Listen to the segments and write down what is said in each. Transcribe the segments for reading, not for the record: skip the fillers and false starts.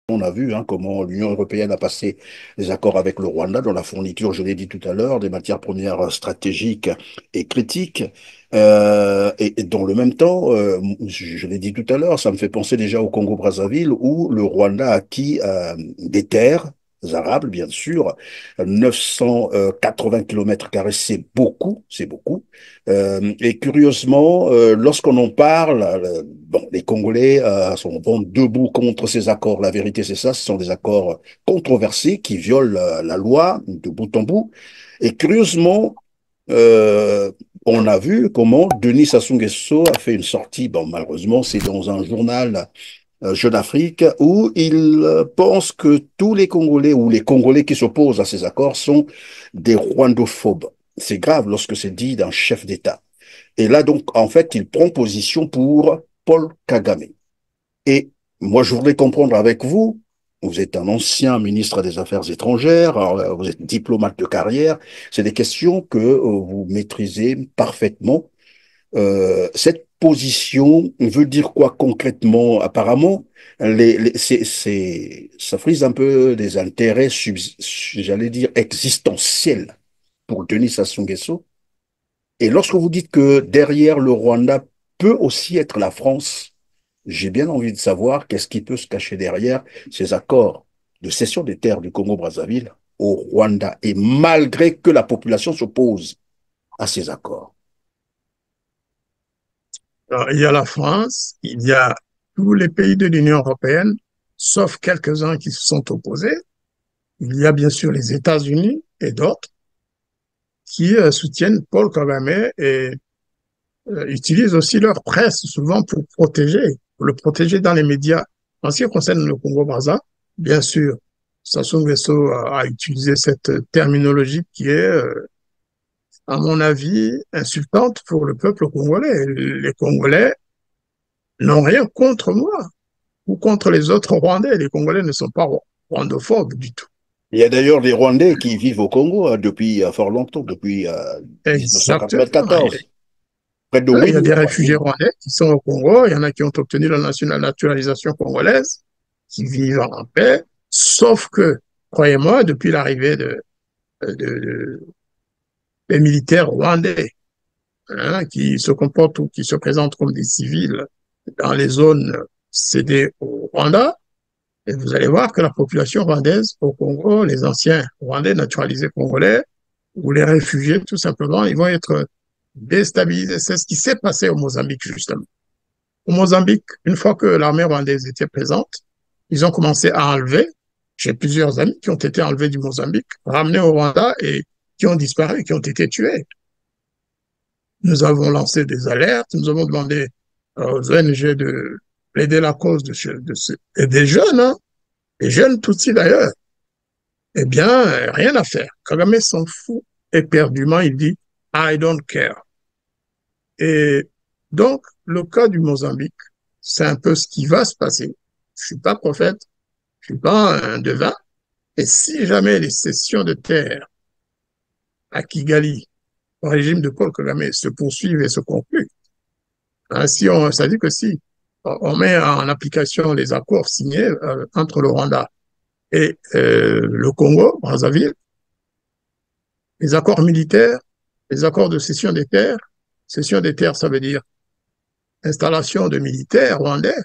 On a vu comment l'Union européenne a passé des accords avec le Rwanda dans la fourniture, je l'ai dit tout à l'heure, des matières premières stratégiques et critiques. Et dans le même temps, je l'ai dit tout à l'heure, ça me fait penser déjà au Congo-Brazzaville où le Rwanda a acquis des terres arables, bien sûr. 980 kilomètres carrés, c'est beaucoup, c'est beaucoup. Et curieusement, lorsqu'on en parle, bon, les Congolais sont vont debout contre ces accords. La vérité, c'est ça, ce sont des accords controversés qui violent la loi de bout en bout. Et curieusement, euh, on a vu comment Denis Sassou Nguesso a fait une sortie, bon, malheureusement, c'est dans un journal Jeune Afrique, où il pense que tous les Congolais ou les Congolais qui s'opposent à ces accords sont des rwandophobes. C'est grave lorsque c'est dit d'un chef d'État. Et là, donc, en fait, il prend position pour Paul Kagame. Et moi, je voudrais comprendre avec vous, vous êtes un ancien ministre des Affaires étrangères, alors, vous êtes diplomate de carrière, c'est des questions que vous maîtrisez parfaitement. Cette position veut dire quoi concrètement? Apparemment, ça frise un peu des intérêts, j'allais dire, existentiels pour Denis Sassou Nguesso. Et lorsque vous dites que derrière le Rwanda peut aussi être la France, j'ai bien envie de savoir qu'est-ce qui peut se cacher derrière ces accords de cession des terres du Congo-Brazzaville au Rwanda, et malgré que la population s'oppose à ces accords. Alors, il y a la France, il y a tous les pays de l'Union européenne, sauf quelques-uns qui se sont opposés. Il y a bien sûr les États-Unis et d'autres qui soutiennent Paul Kagame et utilisent aussi leur presse souvent pour le protéger dans les médias. En ce qui concerne le Congo-Brazzaville, bien sûr, Sassou Nguesso a utilisé cette terminologie qui est, à mon avis, insultante pour le peuple congolais. Les Congolais n'ont rien contre moi ou contre les autres Rwandais. Les Congolais ne sont pas rwandophobes du tout. Il y a d'ailleurs des Rwandais qui vivent au Congo depuis fort longtemps, depuis Exactement. 1994, près de Il y 8 a des millions. réfugiés rwandais qui sont au Congo. Il y en a qui ont obtenu la naturalisation congolaise, qui vivent en paix. Sauf que, croyez-moi, depuis l'arrivée de- des militaires rwandais, qui se comportent ou qui se présentent comme des civils dans les zones cédées au Rwanda, et vous allez voir que la population rwandaise au Congo, les anciens Rwandais naturalisés congolais, ou les réfugiés, tout simplement, ils vont être déstabilisés. C'est ce qui s'est passé au Mozambique, justement. Au Mozambique, une fois que l'armée rwandaise était présente, ils ont commencé à enlever. J'ai plusieurs amis qui ont été enlevés du Mozambique, ramenés au Rwanda et qui ont disparu, qui ont été tués. Nous avons lancé des alertes, nous avons demandé aux ONG de plaider la cause et des jeunes, des jeunes Tutsis d'ailleurs. Eh bien, rien à faire. Kagame s'en fout éperdument, il dit I don't care. Et donc, le cas du Mozambique, c'est un peu ce qui va se passer. Je suis pas prophète, je suis pas un devin. Et si jamais les cessions de terre à Kigali, au régime de Paul Kagame, se poursuivent et se concluent, si on, ça dit que si on met en application les accords signés entre le Rwanda et le Congo, Brazzaville, les accords militaires, les accords de cession des terres, ça veut dire installation de militaires rwandais,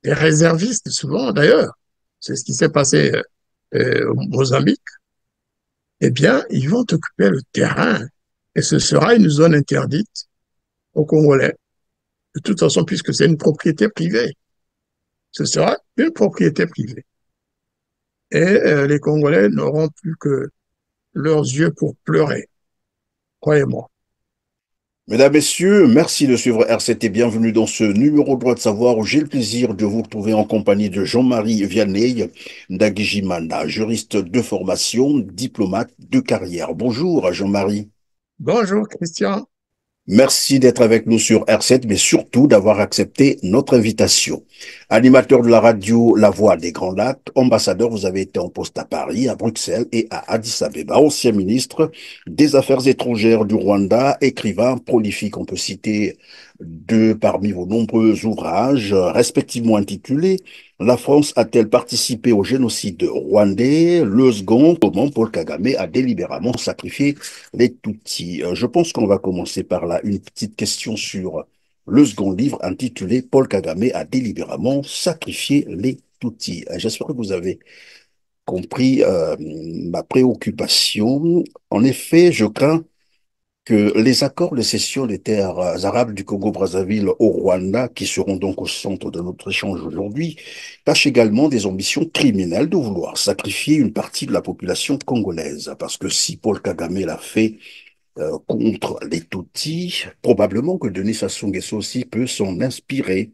des réservistes souvent d'ailleurs, c'est ce qui s'est passé au Mozambique, eh bien, ils vont occuper le terrain et ce sera une zone interdite aux Congolais. De toute façon, puisque c'est une propriété privée, ce sera une propriété privée. Et les Congolais n'auront plus que leurs yeux pour pleurer, croyez-moi. Mesdames, Messieurs, merci de suivre RCT. Bienvenue dans ce numéro Droit de savoir où j'ai le plaisir de vous retrouver en compagnie de Jean-Marie Vianney Ndagijimana, juriste de formation, diplomate de carrière. Bonjour Jean-Marie. Bonjour Christian. Merci d'être avec nous sur R7, mais surtout d'avoir accepté notre invitation. Animateur de la radio La Voix des Grands Lacs, ambassadeur, vous avez été en poste à Paris, à Bruxelles et à Addis Abeba, ancien ministre des Affaires étrangères du Rwanda, écrivain prolifique. On peut citer Deux parmi vos nombreux ouvrages, respectivement intitulés La France a-t-elle participé au génocide rwandais? Le second, comment Paul Kagame a délibérément sacrifié les Tutsis. Je pense qu'on va commencer par là. Une petite question sur le second livre intitulé Paul Kagame a délibérément sacrifié les Tutsis. J'espère que vous avez compris ma préoccupation. En effet, je crains que les accords de cession des terres arabes du Congo-Brazzaville au Rwanda, qui seront donc au centre de notre échange aujourd'hui, cachent également des ambitions criminelles de vouloir sacrifier une partie de la population congolaise. Parce que si Paul Kagame l'a fait contre les Tutsis, probablement que Denis Sassou Nguesso aussi peut s'en inspirer.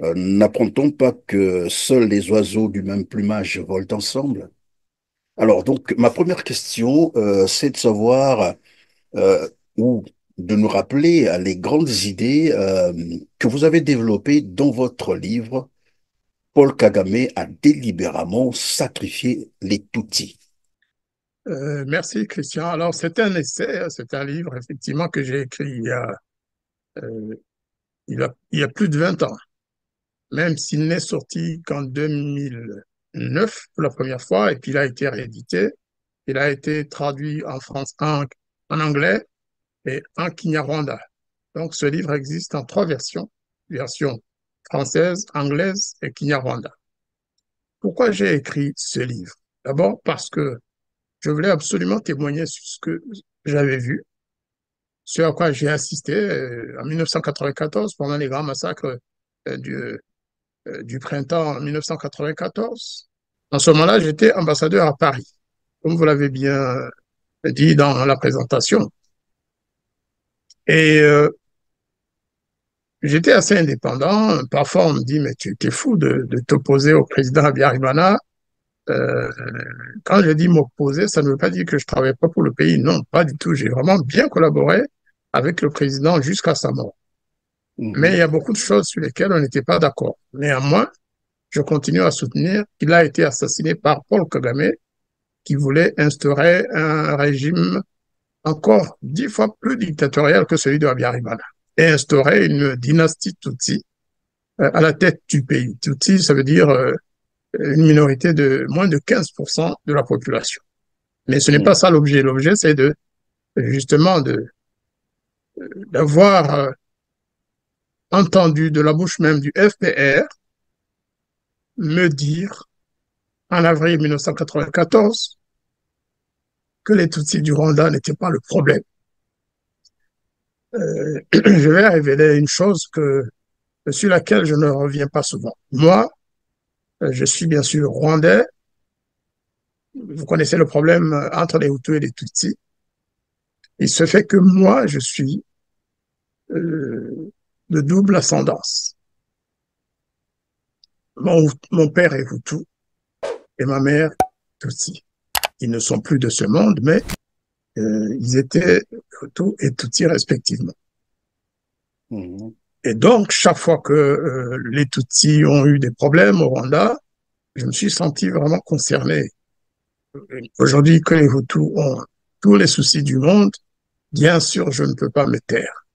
N'apprend-on pas que seuls les oiseaux du même plumage volent ensemble? Alors donc, ma première question, c'est de savoir euh, ou de nous rappeler les grandes idées que vous avez développées dans votre livre. Paul Kagame a délibérément sacrifié les Tutsis. Merci, Christian. Alors, c'est un essai, hein, c'est un livre, effectivement, que j'ai écrit euh, il y a plus de 20 ans, même s'il n'est sorti qu'en 2009 pour la première fois, et puis il a été réédité. Il a été traduit en France, en anglais et en Kinyarwanda. Donc, ce livre existe en trois versions, version française, anglaise et Kinyarwanda. Pourquoi j'ai écrit ce livre? D'abord parce que je voulais absolument témoigner sur ce que j'avais vu, ce à quoi j'ai assisté en 1994 pendant les grands massacres euh, du, du printemps 1994. En ce moment-là, j'étais ambassadeur à Paris, comme vous l'avez bien dit dans la présentation. Et j'étais assez indépendant. Parfois, on me dit, mais tu es fou de t'opposer au président Habyarimana. Euh, Quand je dis m'opposer, ça ne veut pas dire que je travaille pas pour le pays. Non, pas du tout. J'ai vraiment bien collaboré avec le président jusqu'à sa mort. Mais il y Mhm, a beaucoup de choses sur lesquelles on n'était pas d'accord. Néanmoins, je continue à soutenir qu'il a été assassiné par Paul Kagame, qui voulait instaurer un régime encore 10 fois plus dictatorial que celui de Habyarimana et instaurer une dynastie Tutsi à la tête du pays. Tutsi, ça veut dire une minorité de moins de 15% de la population. Mais ce n'est pas mhm, ça l'objet. L'objet, c'est de justement d'avoir entendu de la bouche même du FPR me dire en avril 1994 que les Tutsis du Rwanda n'étaient pas le problème. Je vais révéler une chose sur laquelle je ne reviens pas souvent. Moi, je suis bien sûr rwandais. Vous connaissez le problème entre les Hutus et les Tutsis. Il se fait que moi, je suis euh, de double ascendance. Mon père est Hutu et ma mère Tutsi. Ils ne sont plus de ce monde, mais ils étaient Hutu et Tutsi respectivement. mhm, Et donc, chaque fois que les Tutsis ont eu des problèmes au Rwanda, je me suis senti vraiment concerné. Aujourd'hui, que les Hutus ont tous les soucis du monde, bien sûr, je ne peux pas me taire.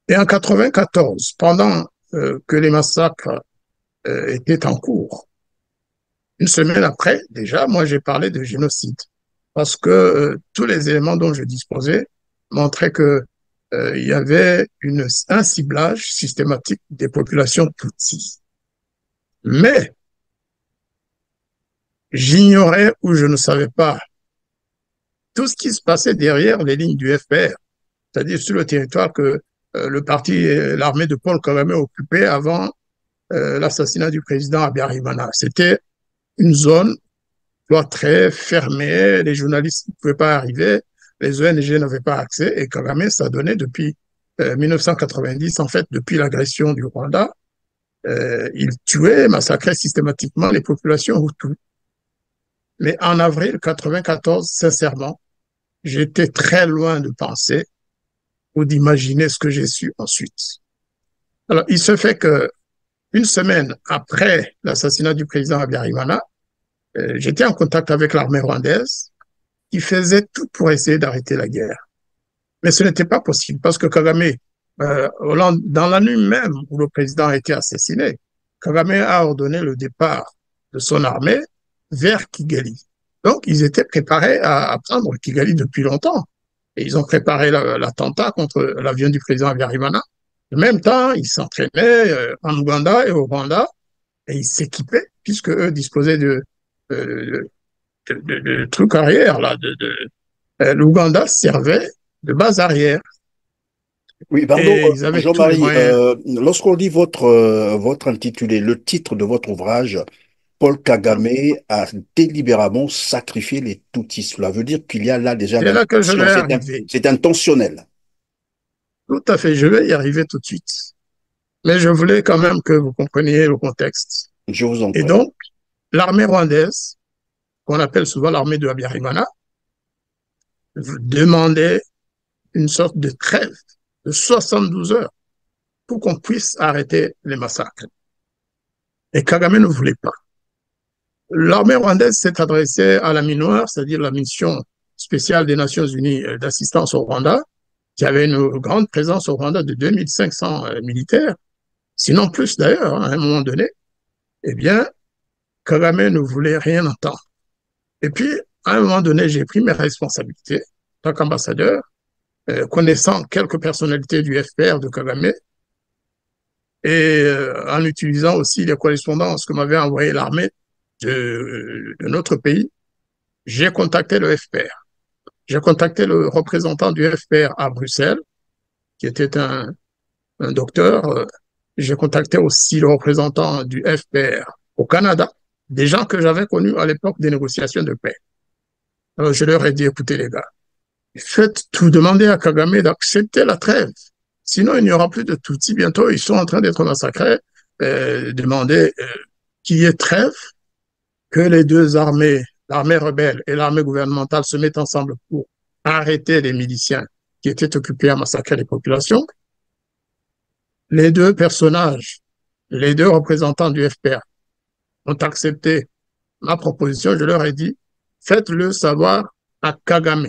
Et en 94, pendant que les massacres étaient en cours, une semaine après, déjà, moi, j'ai parlé de génocide parce que tous les éléments dont je disposais montraient que il y avait un ciblage systématique des populations tutsis. Mais j'ignorais ou je ne savais pas tout ce qui se passait derrière les lignes du FPR, c'est-à-dire sur le territoire que le parti, l'armée de Paul Kagame occupait avant l'assassinat du président Habyarimana. C'était une zone très fermée, les journalistes ne pouvaient pas arriver, les ONG n'avaient pas accès, et Kagame, ça donnait depuis 1990, en fait, depuis l'agression du Rwanda, il tuait, massacrait systématiquement les populations hutus. Mais en avril 94, sincèrement, j'étais très loin de penser ou d'imaginer ce que j'ai su ensuite. Alors, il se fait que une semaine après l'assassinat du président Habyarimana, j'étais en contact avec l'armée rwandaise qui faisait tout pour essayer d'arrêter la guerre. Mais ce n'était pas possible parce que Kagame, Dans la nuit même où le président a été assassiné, Kagame a ordonné le départ de son armée vers Kigali. Donc, ils étaient préparés à prendre Kigali depuis longtemps. Et ils ont préparé l'attentat contre l'avion du président Habyarimana. En même temps, ils s'entraînaient en Ouganda et au Rwanda et ils s'équipaient, puisque eux disposaient de, de trucs arrière. L'Ouganda servait de base arrière Oui, pardon, et ils avaient tous les Jean-Marie, moyens. lorsqu'on dit votre intitulé, le titre de votre ouvrage, Paul Kagame a délibérément sacrifié les Tutsis. Cela veut dire qu'il y a là déjà C'est là que je l'intention, vais arriver. c'est intentionnel. Tout à fait, je vais y arriver tout de suite. Mais je voulais quand même que vous compreniez le contexte. Je vous en Et prie. donc, l'armée rwandaise, qu'on appelle souvent l'armée de Habyarimana, demandait une sorte de trêve de 72 heures pour qu'on puisse arrêter les massacres. Et Kagame ne voulait pas. L'armée rwandaise s'est adressée à la MINUAR, c'est-à-dire la mission spéciale des Nations Unies d'assistance au Rwanda, qui avait une grande présence au Rwanda de 2500 militaires, sinon plus d'ailleurs, à un moment donné. Eh bien, Kagame ne voulait rien entendre. Et puis, à un moment donné, j'ai pris mes responsabilités en tant qu'ambassadeur, connaissant quelques personnalités du FPR de Kagame, et en utilisant aussi les correspondances que m'avait envoyé l'armée de notre pays, j'ai contacté le FPR. J'ai contacté le représentant du FPR à Bruxelles, qui était un docteur. J'ai contacté aussi le représentant du FPR au Canada, des gens que j'avais connus à l'époque des négociations de paix. Alors je leur ai dit, écoutez les gars, faites tout demander à Kagame d'accepter la trêve. Sinon, il n'y aura plus de Tutsis. Bientôt, ils sont en train d'être massacrés. Demander qu'il y ait trêve, que les deux armées, l'armée rebelle et l'armée gouvernementale, se mettent ensemble pour arrêter les miliciens qui étaient occupés à massacrer les populations. Les deux personnages, les deux représentants du FPR ont accepté ma proposition. Je leur ai dit, faites-le savoir à Kagame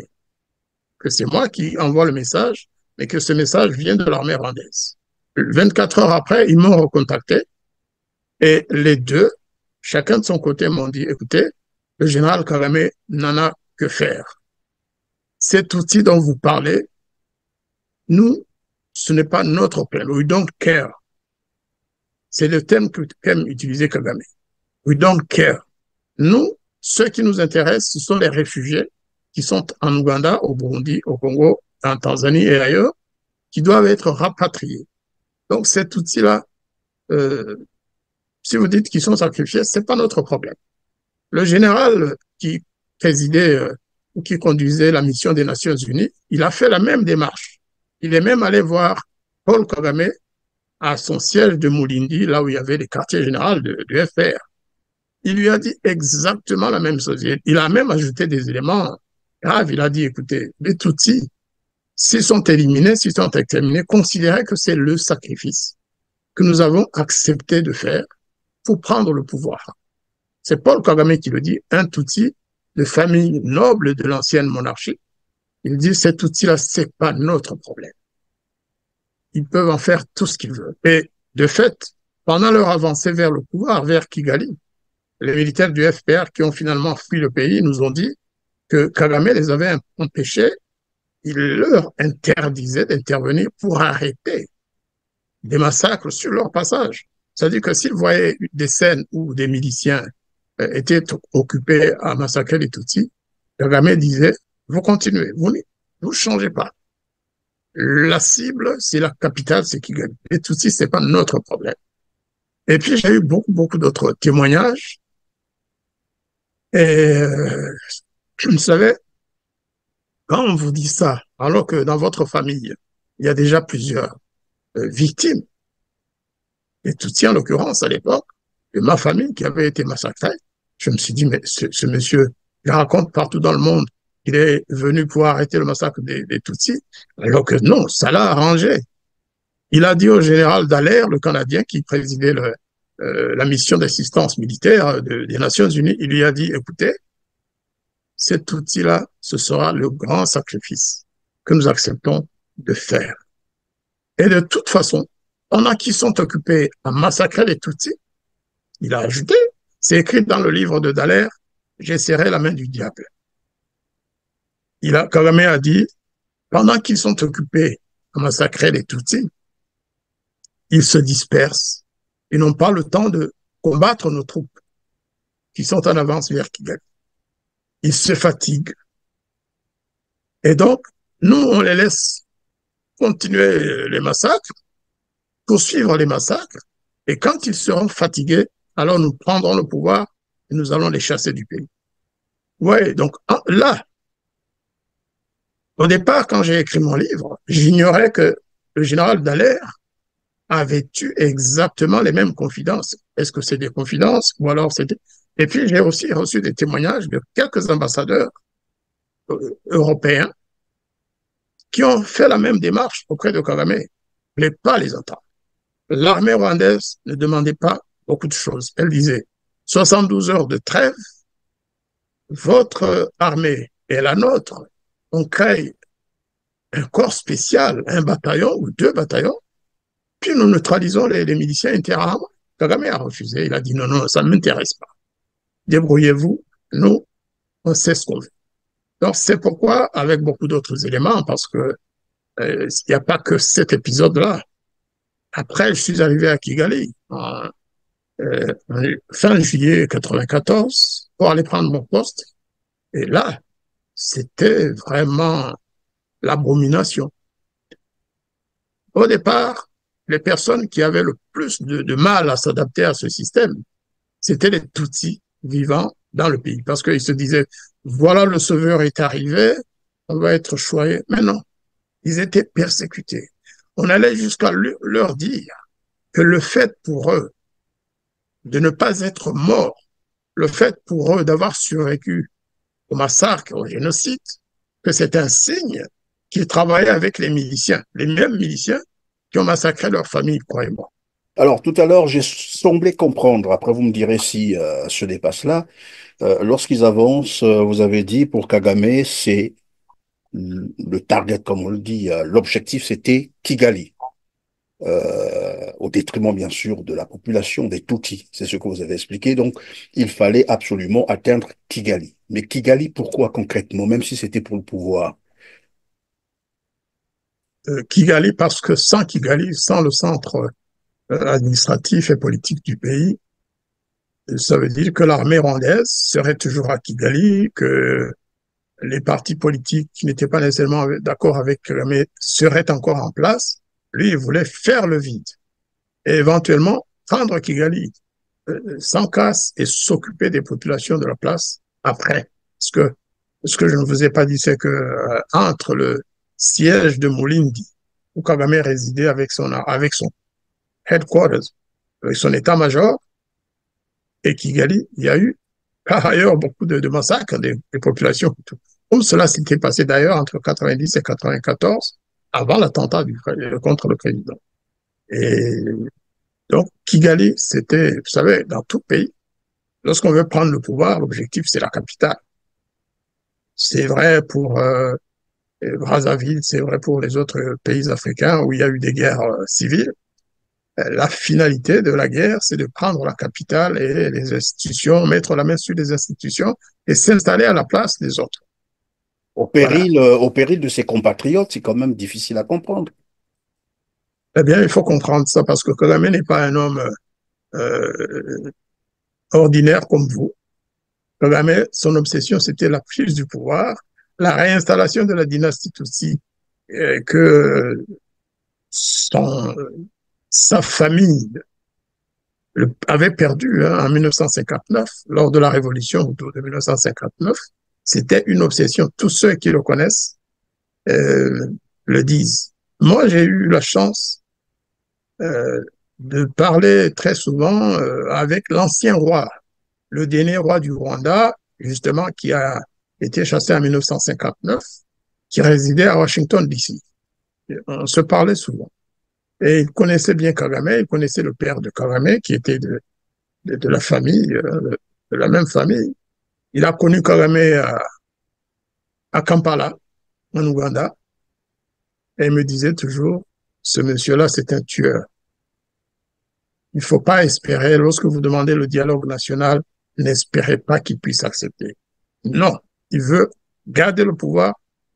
que c'est moi qui envoie le message, mais que ce message vient de l'armée rwandaise. 24 heures après, ils m'ont recontacté et les deux, chacun de son côté, m'ont dit, écoutez, le général Kagame n'en a que faire. Cet outil dont vous parlez, nous, ce n'est pas notre problème. We don't care. C'est le thème qu'aime utiliser Kagame. We don't care. Nous, ce qui nous intéresse, ce sont les réfugiés qui sont en Ouganda, au Burundi, au Congo, en Tanzanie et ailleurs, qui doivent être rapatriés. Donc cet outil-là, si vous dites qu'ils sont sacrifiés, c'est pas notre problème. Le général qui présidait ou qui conduisait la mission des Nations Unies, il a fait la même démarche. Il est même allé voir Paul Kagame à son siège de Mulindi, là où il y avait les quartiers généraux du FPR. Il lui a dit exactement la même chose. Il a même ajouté des éléments graves. Il a dit, écoutez, les Tutsis, s'ils sont éliminés, s'ils sont exterminés, considérez que c'est le sacrifice que nous avons accepté de faire pour prendre le pouvoir. C'est Paul Kagame qui le dit, un Tutsi de famille noble de l'ancienne monarchie. Il dit, cet outil-là, c'est pas notre problème. Ils peuvent en faire tout ce qu'ils veulent. Et de fait, pendant leur avancée vers le pouvoir, vers Kigali, les militaires du FPR qui ont finalement fui le pays nous ont dit que Kagame les avait empêchés, il leur interdisait d'intervenir pour arrêter des massacres sur leur passage. C'est-à-dire que s'ils voyaient des scènes où des miliciens étaient occupés à massacrer les Tutsis, Kagame disait, vous continuez, vous ne changez pas. La cible, c'est la capitale, c'est Kigali. Les Tutsis, c'est pas notre problème. Et puis, j'ai eu beaucoup d'autres témoignages. Et vous savez, quand on vous dit ça, alors que dans votre famille, il y a déjà plusieurs victimes, et Tutsis en l'occurrence à l'époque, de ma famille qui avait été massacrée, je me suis dit, mais ce monsieur, il raconte partout dans le monde qu'il est venu pour arrêter le massacre des Tutsis, alors que non, ça l'a arrangé. Il a dit au général Dallaire, le Canadien qui présidait la mission d'assistance militaire des Nations Unies, il lui a dit, écoutez, cet outil-là, ce sera le grand sacrifice que nous acceptons de faire. Et de toute façon, pendant qu'ils sont occupés à massacrer les Tutsis, il a ajouté, c'est écrit dans le livre de Dallaire, j'ai serré la main du diable. Kagame a dit, pendant qu'ils sont occupés à massacrer les Tutsis, ils se dispersent. Ils n'ont pas le temps de combattre nos troupes qui sont en avance vers Kigali. Ils se fatiguent. Et donc, nous, on les laisse continuer les massacres, poursuivre les massacres, et quand ils seront fatigués, alors nous prendrons le pouvoir et nous allons les chasser du pays. Oui, donc là, au départ, quand j'ai écrit mon livre, j'ignorais que le général Dallaire avait eu exactement les mêmes confidences. Est-ce que c'est des confidences ou alors c'était... Et puis, j'ai aussi reçu des témoignages de quelques ambassadeurs européens qui ont fait la même démarche auprès de Kagame. Il ne voulait pas les entendre. L'armée rwandaise ne demandait pas beaucoup de choses. Elle disait 72 heures de trêve, votre armée et la nôtre, on crée un corps spécial, un bataillon ou deux bataillons, puis nous neutralisons les miliciens interarmés. Kagame a refusé. Il a dit non, non, ça ne m'intéresse pas. Débrouillez-vous, nous, on sait ce qu'on veut. Donc, c'est pourquoi, avec beaucoup d'autres éléments, parce que il n'y a pas que cet épisode-là. Après, je suis arrivé à Kigali fin juillet 94 pour aller prendre mon poste. Et là, c'était vraiment l'abomination. Au départ, les personnes qui avaient le plus de mal à s'adapter à ce système, c'était les Tutsis vivant dans le pays. Parce qu'ils se disaient, voilà, le sauveur est arrivé, on va être choyé. Mais non, ils étaient persécutés. On allait jusqu'à leur dire que le fait pour eux de ne pas être morts, le fait pour eux d'avoir survécu au massacre, au génocide, que c'est un signe qu'ils travaillaient avec les miliciens, les mêmes miliciens qui ont massacré leur famille, croyez-moi. Alors, tout à l'heure, j'ai semblé comprendre, après vous me direz si ce n'est pas cela, lorsqu'ils avancent, vous avez dit, pour Kagame, c'est le target, comme on le dit, l'objectif, c'était Kigali, au détriment, bien sûr, de la population des Tutsis. C'est ce que vous avez expliqué. Donc, il fallait absolument atteindre Kigali. Mais Kigali, pourquoi concrètement, même si c'était pour le pouvoir? Kigali, parce que sans Kigali, sans le centre administratif et politique du pays, ça veut dire que l'armée rwandaise serait toujours à Kigali, que les partis politiques qui n'étaient pas nécessairement d'accord avec Kagame seraient encore en place. Lui, il voulait faire le vide et éventuellement prendre Kigali sans casse et s'occuper des populations de la place après. Ce que je ne vous ai pas dit, c'est que entre le siège de Mulindi, où Kagame résidait avec son headquarters, avec son état-major, et Kigali, il y a eu par ailleurs beaucoup de massacres des populations. Comme cela s'était passé d'ailleurs entre 90 et 94, avant l'attentat contre le président. Et donc, Kigali, c'était, vous savez, dans tout pays, lorsqu'on veut prendre le pouvoir, l'objectif, c'est la capitale. C'est vrai pour Brazzaville, c'est vrai pour les autres pays africains où il y a eu des guerres civiles. La finalité de la guerre, c'est de prendre la capitale et les institutions, mettre la main sur les institutions et s'installer à la place des autres. Voilà. Au péril de ses compatriotes, c'est quand même difficile à comprendre. Eh bien, il faut comprendre ça parce que Kagame n'est pas un homme euh, ordinaire comme vous. Kagame, son obsession, c'était la prise du pouvoir, la réinstallation de la dynastie Tutsi que son, sa famille avait perdu en 1959, lors de la révolution autour de 1959. C'était une obsession. Tous ceux qui le connaissent euh, le disent. Moi, j'ai eu la chance de parler très souvent avec l'ancien roi, le dernier roi du Rwanda, justement, qui a été chassé en 1959, qui résidait à Washington, D.C. On se parlait souvent. Et il connaissait bien Kagame, il connaissait le père de Kagame, qui était de la famille, de la même famille. Il a connu Kagame à Kampala, en Ouganda, et il me disait toujours, ce monsieur-là, c'est un tueur. Il ne faut pas espérer, lorsque vous demandez le dialogue national, n'espérez pas qu'il puisse accepter. Non, il veut garder le pouvoir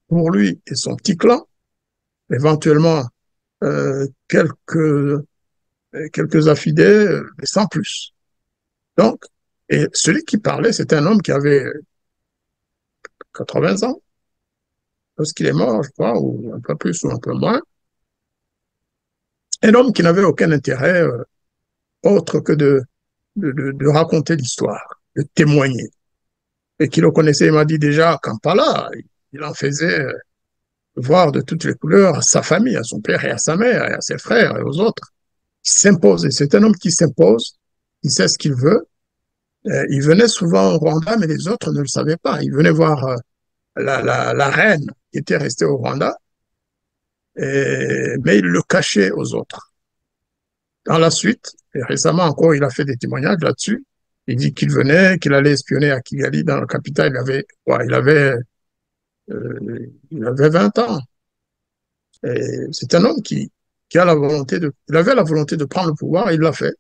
pour lui et son petit clan, éventuellement euh, quelques, quelques affidés, mais sans plus. Donc, et celui qui parlait, c'était un homme qui avait 80 ans, lorsqu'il est mort, je crois, ou un peu plus ou un peu moins. Un homme qui n'avait aucun intérêt autre que de raconter l'histoire, de témoigner. Et qui le connaissait, il m'a dit déjà à Kampala, il en faisait voir de toutes les couleurs à sa famille, à son père et à sa mère, et à ses frères et aux autres. Il s'impose, et c'est un homme qui s'impose, il sait ce qu'il veut. Il venait souvent au Rwanda, mais les autres ne le savaient pas. Il venait voir la reine qui était restée au Rwanda, mais il le cachait aux autres. Dans la suite, et récemment encore, il a fait des témoignages là-dessus. Il dit qu'il venait, qu'il allait espionner à Kigali, dans la capitale. Il avait 20 ans. C'est un homme qui a la volonté il avait la volonté de prendre le pouvoir, il l'a fait,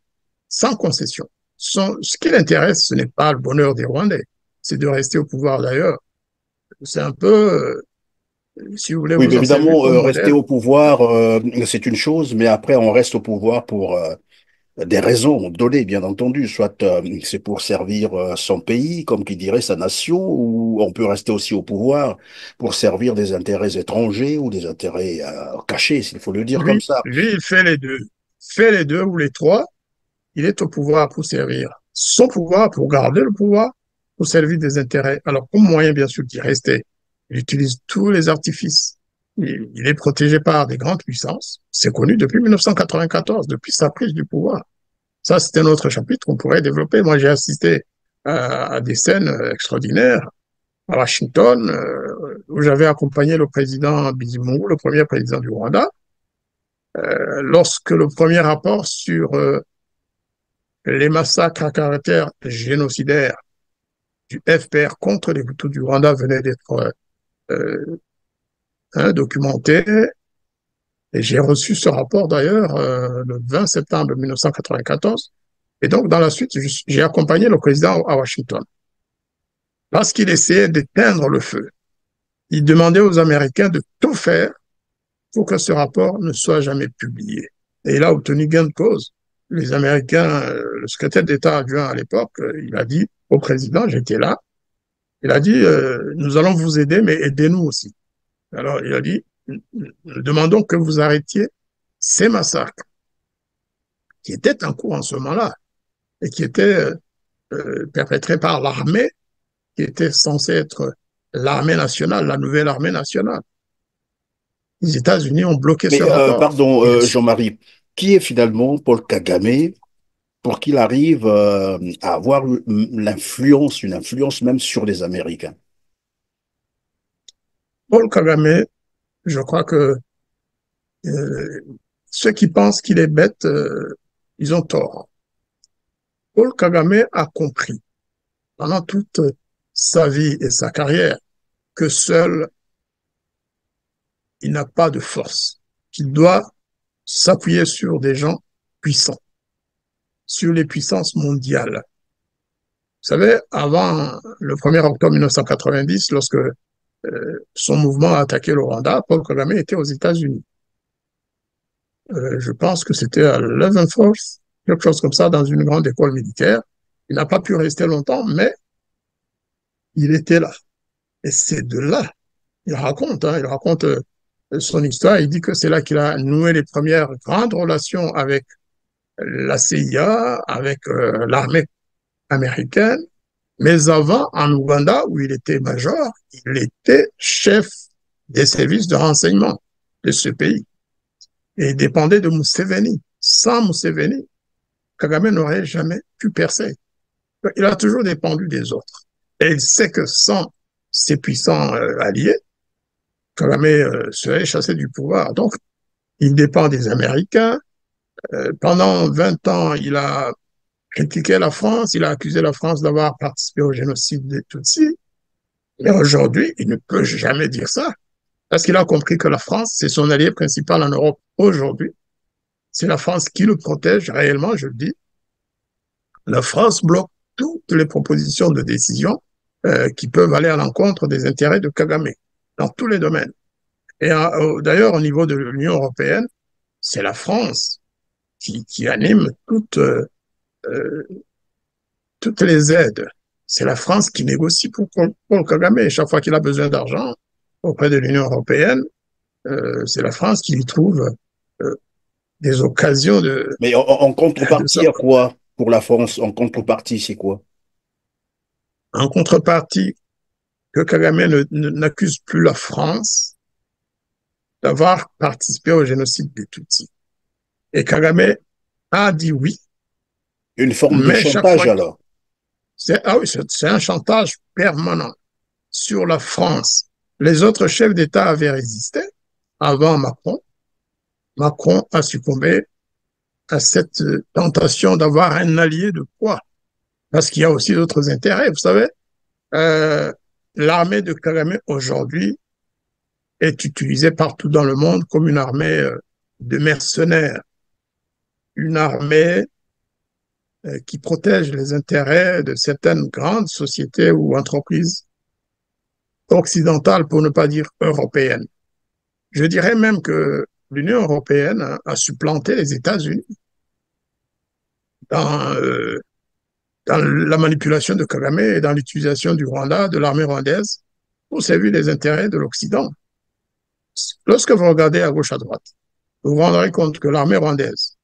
sans concession. Ce qui l'intéresse, ce n'est pas le bonheur des Rwandais, c'est de rester au pouvoir d'ailleurs. C'est un peu, si vous voulez Oui, vous bien en servir évidemment, comme rester modèle. au pouvoir, c'est une chose, mais après, on reste au pouvoir pour des raisons données, bien entendu. Soit c'est pour servir son pays, comme qui dirait sa nation, ou on peut rester aussi au pouvoir pour servir des intérêts étrangers ou des intérêts cachés, s'il faut le dire comme ça. Lui, il fait les deux. Il fait les deux ou les trois. Il est au pouvoir pour servir son pouvoir, pour garder le pouvoir, pour servir des intérêts. Alors, comme moyen, bien sûr, d'y rester, il utilise tous les artifices. Il est protégé par des grandes puissances. C'est connu depuis 1994, depuis sa prise du pouvoir. Ça, c'est un autre chapitre qu'on pourrait développer. Moi, j'ai assisté à des scènes extraordinaires à Washington, où j'avais accompagné le président Bizimungu, le premier président du Rwanda, lorsque le premier rapport sur les massacres à caractère génocidaire du FPR contre les Hutus du Rwanda venait d'être documenté. Et j'ai reçu ce rapport d'ailleurs le 20 septembre 1994. Et donc, dans la suite, j'ai accompagné le président à Washington parce qu'il essayait d'éteindre le feu. Il demandait aux Américains de tout faire pour que ce rapport ne soit jamais publié. Et il a obtenu gain de cause. Les Américains, le secrétaire d'État adjoint à l'époque, il a dit au président, j'étais là, il a dit, nous allons vous aider, mais aidez-nous aussi. Alors, il a dit, nous demandons que vous arrêtiez ces massacres qui étaient en cours en ce moment-là et qui étaient perpétrés par l'armée qui était censée être l'armée nationale, la nouvelle armée nationale. Les États-Unis ont bloqué ce Mais rapport. pardon, Et Jean-Marie, qui est finalement Paul Kagame pour qu'il arrive à avoir l'influence, une influence même sur les Américains? Paul Kagame, je crois que euh, ceux qui pensent qu'il est bête, ils ont tort. Paul Kagame a compris pendant toute sa vie et sa carrière que seul il n'a pas de force, qu'il doit s'appuyer sur des gens puissants, sur les puissances mondiales. Vous savez, avant le 1er octobre 1990, lorsque son mouvement a attaqué le Rwanda, Paul Kagame était aux États-Unis. Je pense que c'était à Leavenworth, quelque chose comme ça, dans une grande école militaire. Il n'a pas pu rester longtemps, mais il était là. Et c'est de là, il raconte son histoire. Il dit que c'est là qu'il a noué les premières grandes relations avec la CIA, avec l'armée américaine. Mais avant, en Ouganda, où il était major, il était chef des services de renseignement de ce pays. Et il dépendait de Museveni. Sans Museveni, Kagame n'aurait jamais pu percer. Il a toujours dépendu des autres. Et il sait que sans ses puissants alliés, Kagame serait chassé du pouvoir. Donc, il dépend des Américains. Pendant 20 ans, il a critiqué la France, il a accusé la France d'avoir participé au génocide des Tutsis. Mais aujourd'hui, il ne peut jamais dire ça. Parce qu'il a compris que la France, c'est son allié principal en Europe aujourd'hui. C'est la France qui le protège réellement, je le dis. La France bloque toutes les propositions de décision qui peuvent aller à l'encontre des intérêts de Kagame dans tous les domaines. Et d'ailleurs, au niveau de l'Union européenne, c'est la France qui anime toutes les aides. C'est la France qui négocie pour Paul Kagame. Et chaque fois qu'il a besoin d'argent auprès de l'Union européenne, c'est la France qui lui trouve euh, des occasions Mais en de contrepartie à sorte. quoi pour la France? En contrepartie, c'est quoi? En contrepartie, que Kagame n'accuse plus la France d'avoir participé au génocide des Tutsis. Et Kagame a dit oui, Une forme de mais chaque chantage fois, alors. ah oui, c'est un chantage permanent sur la France. Les autres chefs d'État avaient résisté avant Macron. Macron a succombé à cette tentation d'avoir un allié de poids, parce qu'il y a aussi d'autres intérêts. Vous savez, euh, l'armée de Kagame aujourd'hui est utilisée partout dans le monde comme une armée de mercenaires, une armée qui protège les intérêts de certaines grandes sociétés ou entreprises occidentales, pour ne pas dire européennes. Je dirais même que l'Union européenne a supplanté les États-Unis dans, dans la manipulation de Kagame et dans l'utilisation du Rwanda, de l'armée rwandaise, pour servir les intérêts de l'Occident. Lorsque vous regardez à gauche, à droite, vous vous rendrez compte que l'armée rwandaise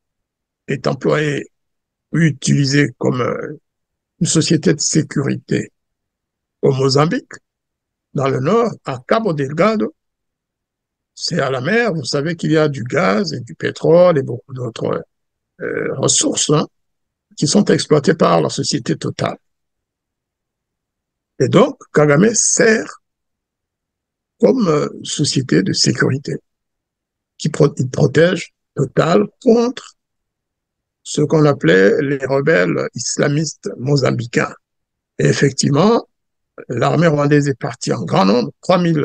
est employée ou utilisée comme une société de sécurité au Mozambique, dans le nord, à Cabo Delgado. C'est à la mer, vous savez qu'il y a du gaz et du pétrole et beaucoup d'autres ressources hein, qui sont exploitées par la société Total. Et donc, Kagame sert comme société de sécurité qui protège Total contre ce qu'on appelait les rebelles islamistes mozambicains. Et effectivement, l'armée rwandaise est partie en grand nombre, 3000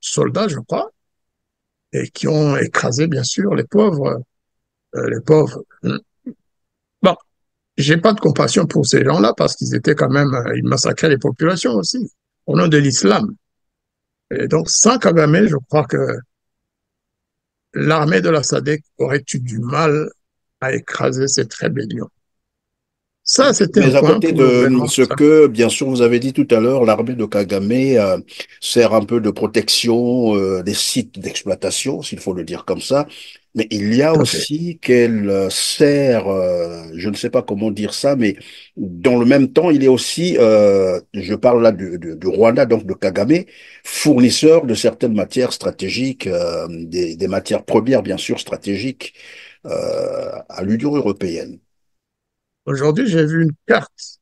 soldats, je crois, et qui ont écrasé, bien sûr, les pauvres. Les pauvres. Bon, j'ai pas de compassion pour ces gens-là parce qu'ils étaient quand même, ils massacraient les populations aussi, au nom de l'islam. Et donc, sans Kagame, je crois que l'armée de la SADC aurait eu du mal à écraser cette rébellion. Ça, c'était un Mais à point côté pour le de gouvernement ce français. que, bien sûr, vous avez dit tout à l'heure, l'armée de Kagame sert un peu de protection des sites d'exploitation, s'il faut le dire comme ça. Mais il y a Tout à fait. aussi qu'elle sert, je ne sais pas comment dire ça, mais dans le même temps, il est aussi, je parle là du Rwanda, donc de Kagame, fournisseur de certaines matières stratégiques, des matières premières, bien sûr, stratégiques à l'Union européenne. Aujourd'hui, j'ai vu une carte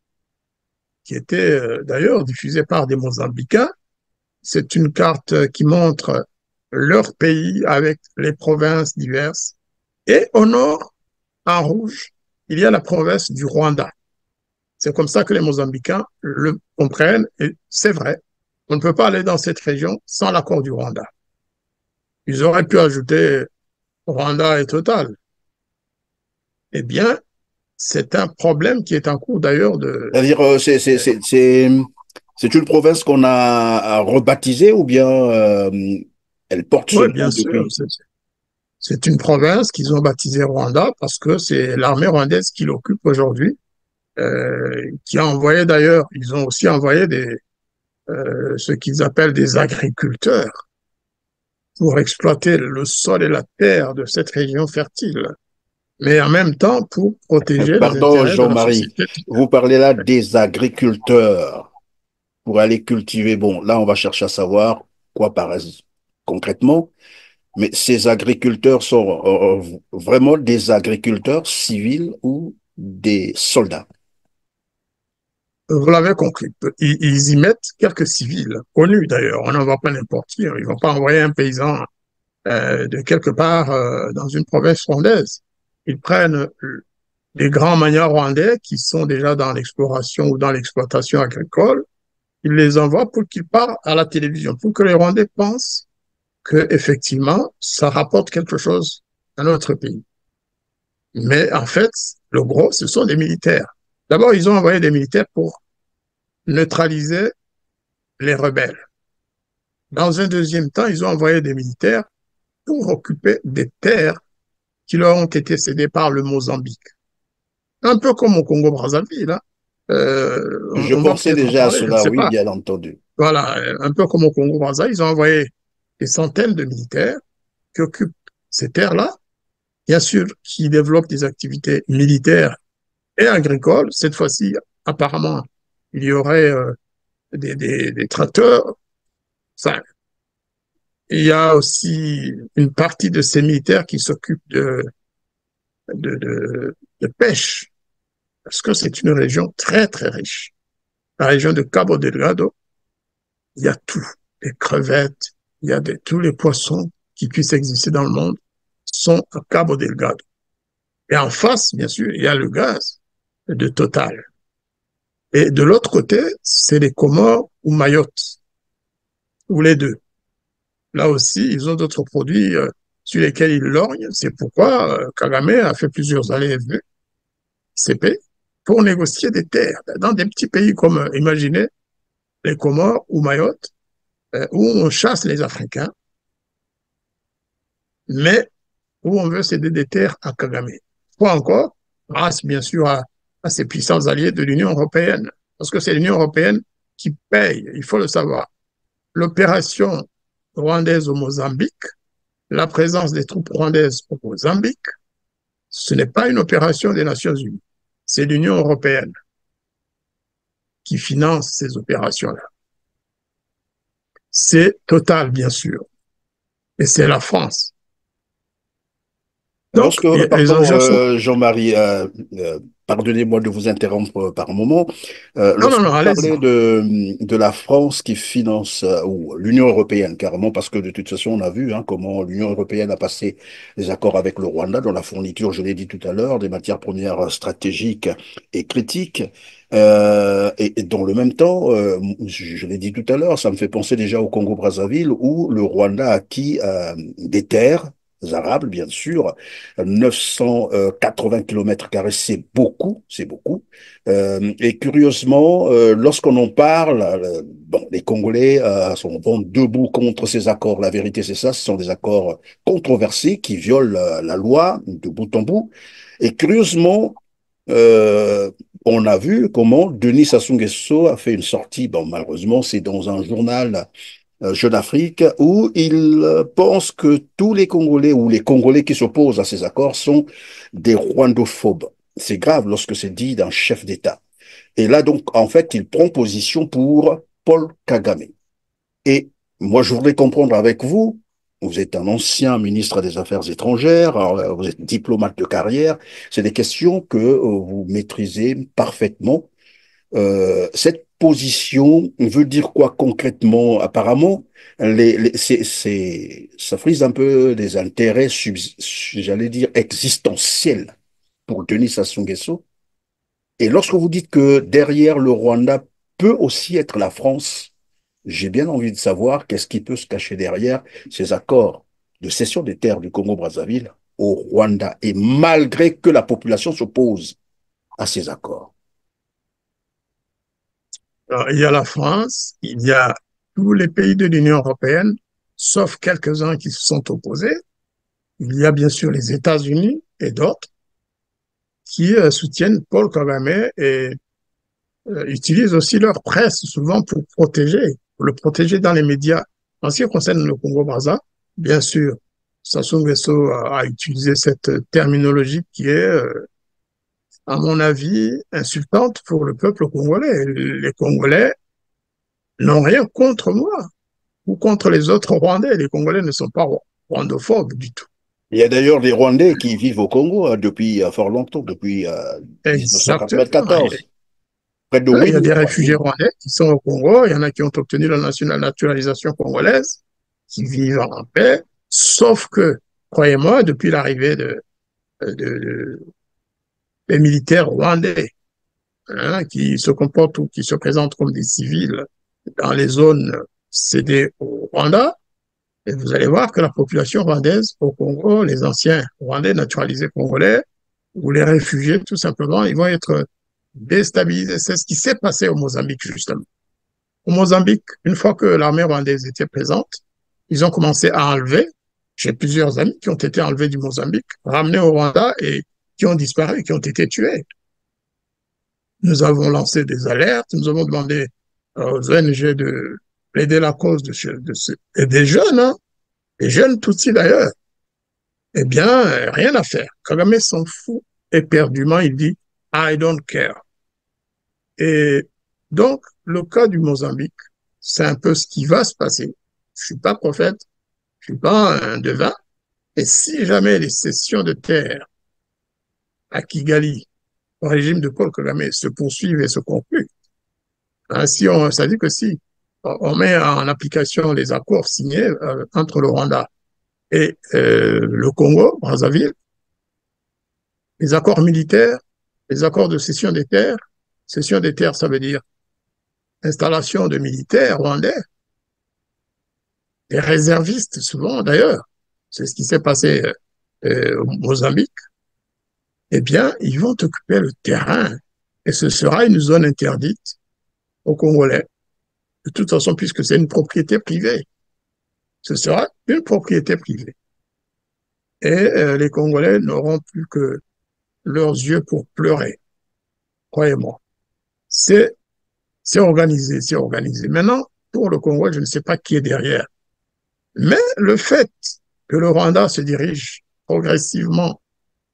qui était d'ailleurs diffusée par des Mozambicains. C'est une carte qui montre leur pays avec les provinces diverses. Et au nord, en rouge, il y a la province du Rwanda. C'est comme ça que les Mozambicains le comprennent et c'est vrai. On ne peut pas aller dans cette région sans l'accord du Rwanda. Ils auraient pu ajouter Rwanda et Total. Eh bien, c'est un problème qui est en cours d'ailleurs de... C'est-à-dire, c'est une province qu'on a rebaptisée ou bien elle porte ce Oui, nom bien sûr, depuis? c'est une province qu'ils ont baptisée Rwanda parce que c'est l'armée rwandaise qui l'occupe aujourd'hui, qui a envoyé d'ailleurs, ils ont aussi envoyé ce qu'ils appellent des agriculteurs pour exploiter le sol et la terre de cette région fertile, mais en même temps pour protéger les Pardon, intérêts de la Jean-Marie, société. vous parlez là des agriculteurs pour aller cultiver. Bon, là, on va chercher à savoir quoi paraît concrètement, mais ces agriculteurs sont vraiment des agriculteurs civils ou des soldats? Vous l'avez compris, ils y mettent quelques civils, connus d'ailleurs, on n'en va pas n'importe qui, ils ne vont pas envoyer un paysan de quelque part dans une province rwandaise. Ils prennent les grands manias rwandais qui sont déjà dans l'exploration ou dans l'exploitation agricole, ils les envoient pour qu'ils parlent à la télévision, pour que les Rwandais pensent que effectivement, ça rapporte quelque chose à notre pays. Mais en fait, le gros, ce sont des militaires. D'abord, ils ont envoyé des militaires pour neutraliser les rebelles. Dans un deuxième temps, ils ont envoyé des militaires pour occuper des terres qui leur ont été cédées par le Mozambique. Un peu comme au Congo-Brazzaville, hein. Je On va pensais peut-être en déjà à parler, je ne cela, sais oui, pas. bien entendu. Voilà, un peu comme au Congo-Brazzaville, ils ont envoyé des centaines de militaires qui occupent ces terres-là, bien sûr, qui développent des activités militaires et agricoles. Cette fois-ci, apparemment, il y aurait des tracteurs. Enfin, il y a aussi une partie de ces militaires qui s'occupent de pêche, parce que c'est une région très, très riche. La région de Cabo Delgado, il y a tout. Les crevettes, il y a tous les poissons qui puissent exister dans le monde sont à Cabo Delgado. Et en face, bien sûr, il y a le gaz de Total. Et de l'autre côté, c'est les Comores ou Mayotte, ou les deux. Là aussi, ils ont d'autres produits sur lesquels ils lorgnent. C'est pourquoi Kagame a fait plusieurs allées-et-venues, CP, pour négocier des terres dans des petits pays comme, imaginez, les Comores ou Mayotte, où on chasse les Africains, mais où on veut céder des terres à Kagame. Quoi encore? Grâce, bien sûr, à ses puissants alliés de l'Union européenne. Parce que c'est l'Union européenne qui paye, il faut le savoir. L'opération rwandaise au Mozambique, la présence des troupes rwandaises au Mozambique, ce n'est pas une opération des Nations Unies. C'est l'Union européenne qui finance ces opérations-là. C'est Total, bien sûr. Et c'est la France. Donc, Lorsque, les pardon, enjeux sont... Jean-Marie, pardonnez-moi de vous interrompre par moment. Non, non, Lorsque non, vous allez-y. parlez de la France qui finance, ou l'Union européenne carrément, parce que de toute façon, on a vu comment l'Union européenne a passé des accords avec le Rwanda dans la fourniture, je l'ai dit tout à l'heure, des matières premières stratégiques et critiques. Et dans le même temps, je l'ai dit tout à l'heure, ça me fait penser déjà au Congo-Brazzaville, où le Rwanda a acquis des terres arables, bien sûr, 980 km², c'est beaucoup, c'est beaucoup. Et curieusement, lorsqu'on en parle, bon, les Congolais sont vont debout contre ces accords. La vérité, c'est ça, ce sont des accords controversés qui violent la loi de bout en bout. Et curieusement, euh, on a vu comment Denis Sassou Nguesso a fait une sortie, bon, malheureusement, c'est dans un journal Jeune Afrique, où il pense que tous les Congolais ou les Congolais qui s'opposent à ces accords sont des rwandophobes. C'est grave lorsque c'est dit d'un chef d'État. Et là, donc, en fait, il prend position pour Paul Kagame. Et moi, je voudrais comprendre avec vous, vous êtes un ancien ministre des Affaires étrangères, vous êtes diplomate de carrière, c'est des questions que vous maîtrisez parfaitement. Cette position veut dire quoi concrètement? Apparemment, ça frise un peu des intérêts, j'allais dire, existentiels pour Denis Sassou Nguesso. Et lorsque vous dites que derrière le Rwanda peut aussi être la France, j'ai bien envie de savoir qu'est-ce qui peut se cacher derrière ces accords de cession des terres du Congo-Brazzaville au Rwanda, et malgré que la population s'oppose à ces accords. Alors, il y a la France, il y a tous les pays de l'Union européenne, sauf quelques-uns qui se sont opposés. Il y a bien sûr les États-Unis et d'autres qui soutiennent Paul Kagame et utilisent aussi leur presse souvent pour le protéger dans les médias. En ce qui concerne le Congo-Brazza, bien sûr, Sassou Nguesso a utilisé cette terminologie qui est, à mon avis, insultante pour le peuple congolais. Les Congolais n'ont rien contre moi ou contre les autres Rwandais. Les Congolais ne sont pas rwandophobes du tout. Il y a d'ailleurs des Rwandais qui vivent au Congo depuis fort longtemps, depuis Exactement. 1994. Près de Voilà, il 8 y a des 000 réfugiés Rwandais. rwandais qui sont au Congo. Il y en a qui ont obtenu la naturalisation congolaise, qui vivent en paix. Sauf que, croyez-moi, depuis l'arrivée des militaires rwandais, qui se comportent ou qui se présentent comme des civils dans les zones cédées au Rwanda, Et vous allez voir que la population rwandaise au Congo, les anciens Rwandais naturalisés congolais, ou les réfugiés, tout simplement, ils vont être déstabilisés. C'est ce qui s'est passé au Mozambique, justement. Au Mozambique, une fois que l'armée rwandaise était présente, ils ont commencé à enlever. J'ai plusieurs amis qui ont été enlevés du Mozambique, ramenés au Rwanda et qui ont disparu, qui ont été tués. Nous avons lancé des alertes, nous avons demandé aux ONG de plaider la cause et des jeunes, hein, des jeunes Tutsis d'ailleurs. Eh bien, rien à faire. Kagame s'en fout éperdument, il dit I don't care. Et donc, le cas du Mozambique, c'est un peu ce qui va se passer. Je suis pas prophète, je suis pas un devin. Et si jamais les cessions de terre à Kigali, au régime de Paul Kagame, se poursuivent et se concluent, hein, ça dit que si on met en application les accords signés entre le Rwanda et le Congo, Brazzaville, les accords militaires, les accords de cession des terres, ça veut dire installation de militaires rwandais, des réservistes souvent d'ailleurs, c'est ce qui s'est passé au Mozambique, eh bien, ils vont occuper le terrain et ce sera une zone interdite aux Congolais. De toute façon, puisque c'est une propriété privée, ce sera une propriété privée. Et les Congolais n'auront plus que leurs yeux pour pleurer, croyez-moi. C'est organisé, c'est organisé. Maintenant, pour le Congo, je ne sais pas qui est derrière. Mais le fait que le Rwanda se dirige progressivement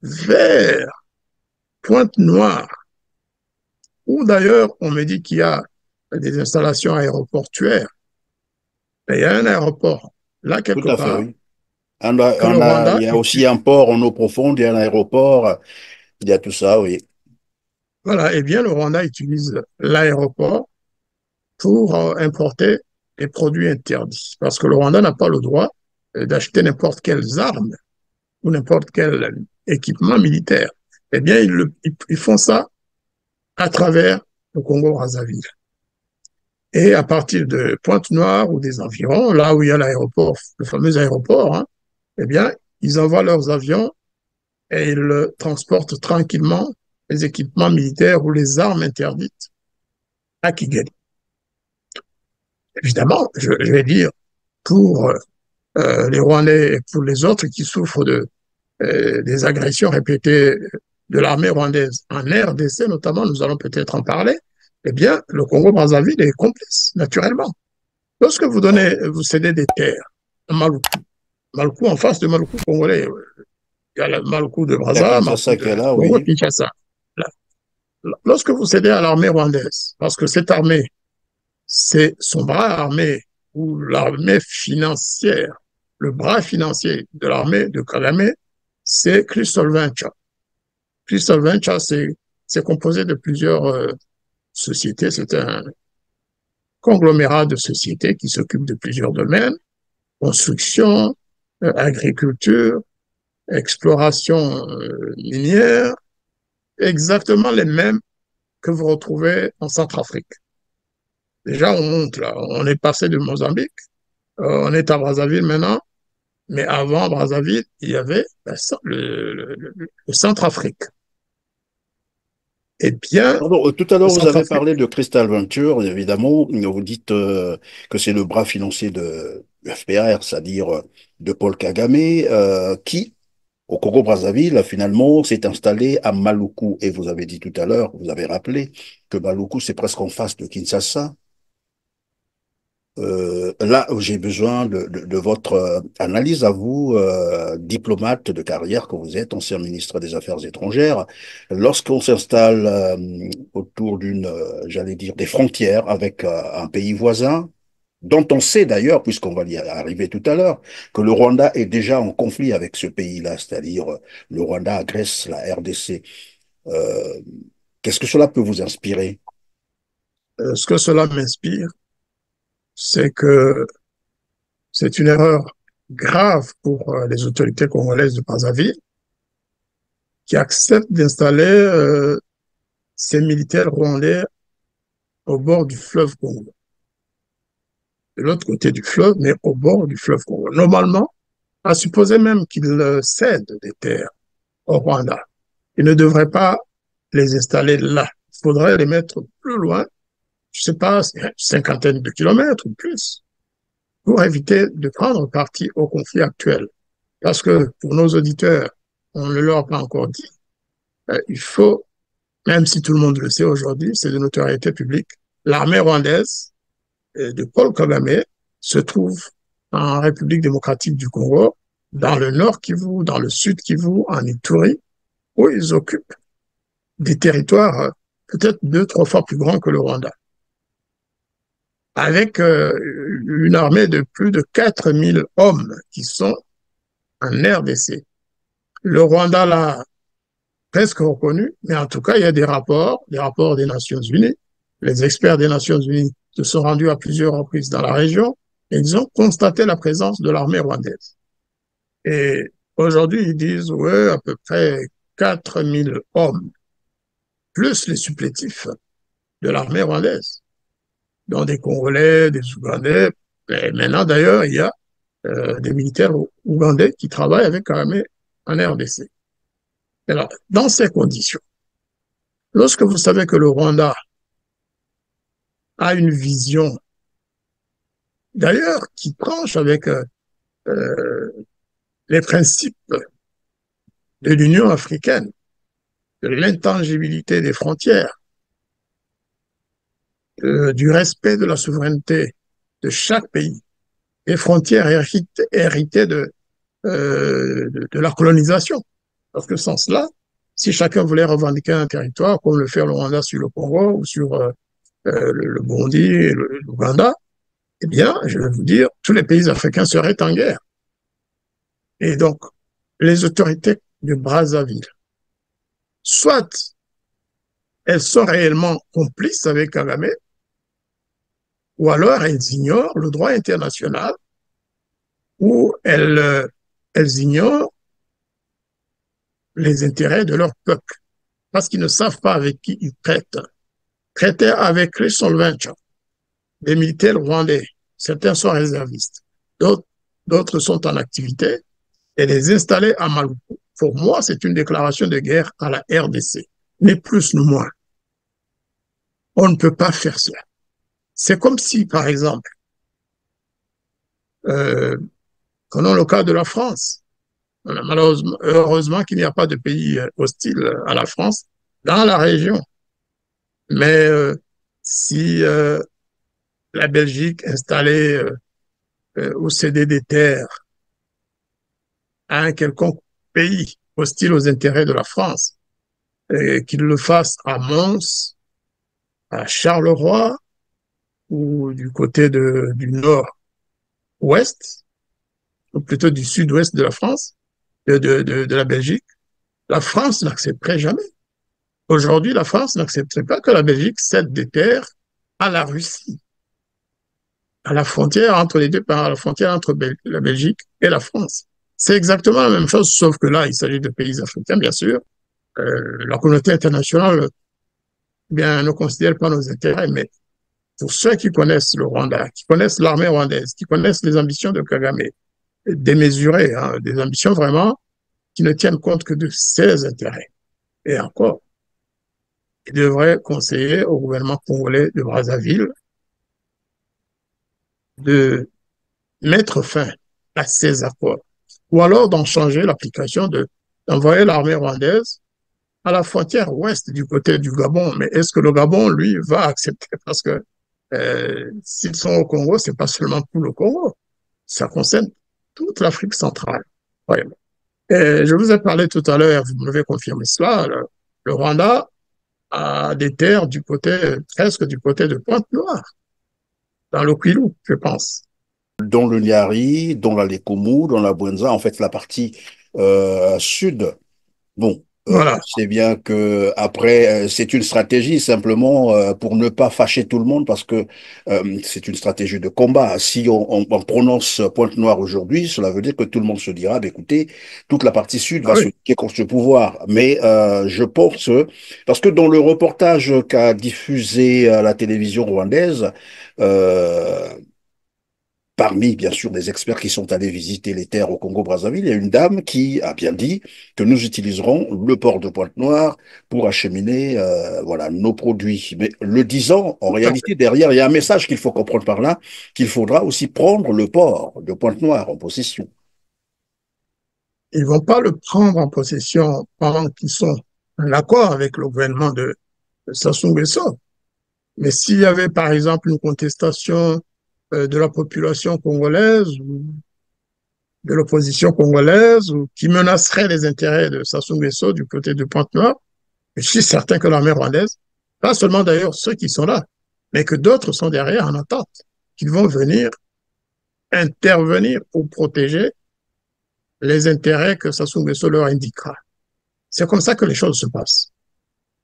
vers Pointe-Noire, où d'ailleurs on me dit qu'il y a des installations aéroportuaires, il y a un aéroport là Tout quelque à fait, part oui. que le Il Rwanda y a aussi utilise. un port en eau profonde, il y a un aéroport, il y a tout ça, oui. Voilà, eh bien le Rwanda utilise l'aéroport pour importer des produits interdits, parce que le Rwanda n'a pas le droit d'acheter n'importe quelles armes ou n'importe quel équipement militaire. Eh bien, ils font ça à travers le Congo-Brazzaville. Et à partir de Pointe-Noire ou des environs, là où il y a l'aéroport, le fameux aéroport, hein, eh bien, ils envoient leurs avions et ils transportent tranquillement les équipements militaires ou les armes interdites à Kigali. Évidemment, je vais dire, pour les Rwandais et pour les autres qui souffrent des agressions répétées de l'armée rwandaise en RDC, notamment, nous allons peut-être en parler, eh bien, le Congo-Brazzaville est complice, naturellement. Lorsque vous cédez des terres à Maluku, Maluku en face de Maluku congolais, il y a le Maluku de Il y a Brazza, Maluku Kinshasa qui est de là, oui. Congo-Kinshasa. Lorsque vous cédez à l'armée rwandaise, parce que cette armée, c'est son bras armé ou l'armée financière, le bras financier de l'armée de Kagame, c'est Crystal Venture. Crystal Venture, c'est composé de plusieurs sociétés. C'est un conglomérat de sociétés qui s'occupent de plusieurs domaines, construction, agriculture, exploration minière, exactement les mêmes que vous retrouvez en Centrafrique. Déjà, on monte là, on est passé de Mozambique, on est à Brazzaville maintenant, mais avant Brazzaville, il y avait le Centrafrique. Eh bien, Pardon, tout à le l'heure, vous avez Centrafrique, parlé de Crystal Venture, évidemment. Vous dites que c'est le bras financier de FPR, c'est-à-dire de Paul Kagame, qui, au Congo-Brazzaville, finalement, s'est installé à Maluku. Et vous avez dit tout à l'heure, vous avez rappelé que Maluku, c'est presque en face de Kinshasa. Là, j'ai besoin de votre analyse à vous, diplomate de carrière que vous êtes, ancien ministre des Affaires étrangères. Lorsqu'on s'installe autour j'allais dire, des frontières avec un pays voisin, dont on sait d'ailleurs, puisqu'on va y arriver tout à l'heure, que le Rwanda est déjà en conflit avec ce pays-là, c'est-à-dire le Rwanda agresse la RDC. Euh, Qu'est-ce que cela peut vous inspirer? ce que cela m'inspire, c'est que c'est une erreur grave pour les autorités congolaises de Brazzaville qui acceptent d'installer ces militaires rwandais au bord du fleuve Congo. de l'autre côté du fleuve, mais au bord du fleuve Congo. Normalement, à supposer même qu'il cède des terres au Rwanda, il ne devrait pas les installer là. Il faudrait les mettre plus loin, je ne sais pas, une cinquantaine de kilomètres ou plus, pour éviter de prendre parti au conflit actuel. Parce que pour nos auditeurs, on ne leur a pas encore dit, il faut, même si tout le monde le sait aujourd'hui, c'est de notoriété publique, l'armée rwandaise de Paul Kagame se trouve en République démocratique du Congo, dans le nord Kivu, dans le sud Kivu, en Ituri, où ils occupent des territoires peut-être 2, 3 fois plus grands que le Rwanda, avec une armée de plus de 4000 hommes qui sont en RDC. Le Rwanda l'a presque reconnu, mais en tout cas, il y a des rapports des Nations Unies. Les experts des Nations Unies se sont rendus à plusieurs reprises dans la région et ils ont constaté la présence de l'armée rwandaise. Et aujourd'hui, ils disent, ouais, à peu près 4000 hommes, plus les supplétifs de l'armée rwandaise, dont des Congolais, des Ougandais. Et maintenant, d'ailleurs, il y a des militaires ougandais qui travaillent avec l'armée en RDC. Alors, dans ces conditions, lorsque vous savez que le Rwanda a une vision, d'ailleurs, qui tranche avec les principes de l'Union africaine, de l'intangibilité des frontières, du respect de la souveraineté de chaque pays, des frontières héritées de la colonisation. Dans ce sens-là, si chacun voulait revendiquer un territoire, comme le fait le Rwanda sur le Congo ou sur le Burundi et l'Ouganda, eh bien, je vais vous dire, tous les pays africains seraient en guerre. Et donc, les autorités de Brazzaville, soit elles sont réellement complices avec Kagame, ou alors elles ignorent le droit international, ou elles ignorent les intérêts de leur peuple, parce qu'ils ne savent pas avec qui ils traitent. Traiter avec les Solventure, des militaires rwandais, certains sont réservistes, d'autres sont en activité, et les installer à Maluku, pour moi, c'est une déclaration de guerre à la RDC, ni plus ni moins. On ne peut pas faire cela. C'est comme si, par exemple, euh, prenons le cas de la France. Malheureusement, heureusement qu'il n'y a pas de pays hostile à la France dans la région. Mais si la Belgique installait ou cédait des terres à un quelconque pays hostile aux intérêts de la France, qu'il le fasse à Mons, à Charleroi ou du côté du nord-ouest, ou plutôt du sud-ouest de la France, de la Belgique, la France n'accepterait jamais. Aujourd'hui, la France n'accepterait pas que la Belgique cède des terres à la Russie, à la frontière entre les deux, à la frontière entre la Belgique et la France. C'est exactement la même chose, sauf que là, il s'agit de pays africains, bien sûr. La communauté internationale bien, ne considère pas nos intérêts, mais pour ceux qui connaissent le Rwanda, qui connaissent l'armée rwandaise, qui connaissent les ambitions de Kagame, démesurées, hein, des ambitions vraiment qui ne tiennent compte que de ses intérêts. Et encore, il devrait conseiller au gouvernement congolais de Brazzaville de mettre fin à ces accords, ou alors d'en changer l'application, d'envoyer l'armée rwandaise à la frontière ouest du côté du Gabon. Mais est-ce que le Gabon, lui, va accepter? Parce que s'ils sont au Congo, c'est pas seulement pour le Congo, ça concerne toute l'Afrique centrale. Vraiment. Et je vous ai parlé tout à l'heure, vous m'avez confirmé cela, le Rwanda a des terres du côté, presque du côté de Pointe-Noire, dans le Kwilu, je pense. Dans le Niari, dans la Lekoumou, dans la Bwenza, en fait, la partie sud. Bon, Voilà. c'est bien que après, c'est une stratégie simplement pour ne pas fâcher tout le monde parce que c'est une stratégie de combat. Si on prononce Pointe-Noire aujourd'hui, cela veut dire que tout le monde se dira, bah, écoutez, toute la partie sud Ah va se oui, niquer contre ce pouvoir. Mais je pense, parce que dans le reportage qu'a diffusé la télévision rwandaise, euh, parmi, bien sûr, les experts qui sont allés visiter les terres au Congo-Brazzaville, il y a une dame qui a bien dit que nous utiliserons le port de Pointe-Noire pour acheminer voilà, nos produits. Mais le disant, en Tout à fait. réalité, derrière, il y a un message qu'il faut comprendre par là, qu'il faudra aussi prendre le port de Pointe-Noire en possession. Ils vont pas le prendre en possession pendant qu'ils sont en accord avec le gouvernement de Sassou Nguesso. Mais s'il y avait, par exemple, une contestation de la population congolaise ou de l'opposition congolaise ou qui menacerait les intérêts de Sassou Nguesso du côté de Pointe-Noire, je suis certain que l'armée rwandaise, pas seulement d'ailleurs ceux qui sont là, mais que d'autres sont derrière en attente, qu'ils vont venir intervenir pour protéger les intérêts que Sassou Nguesso leur indiquera. C'est comme ça que les choses se passent.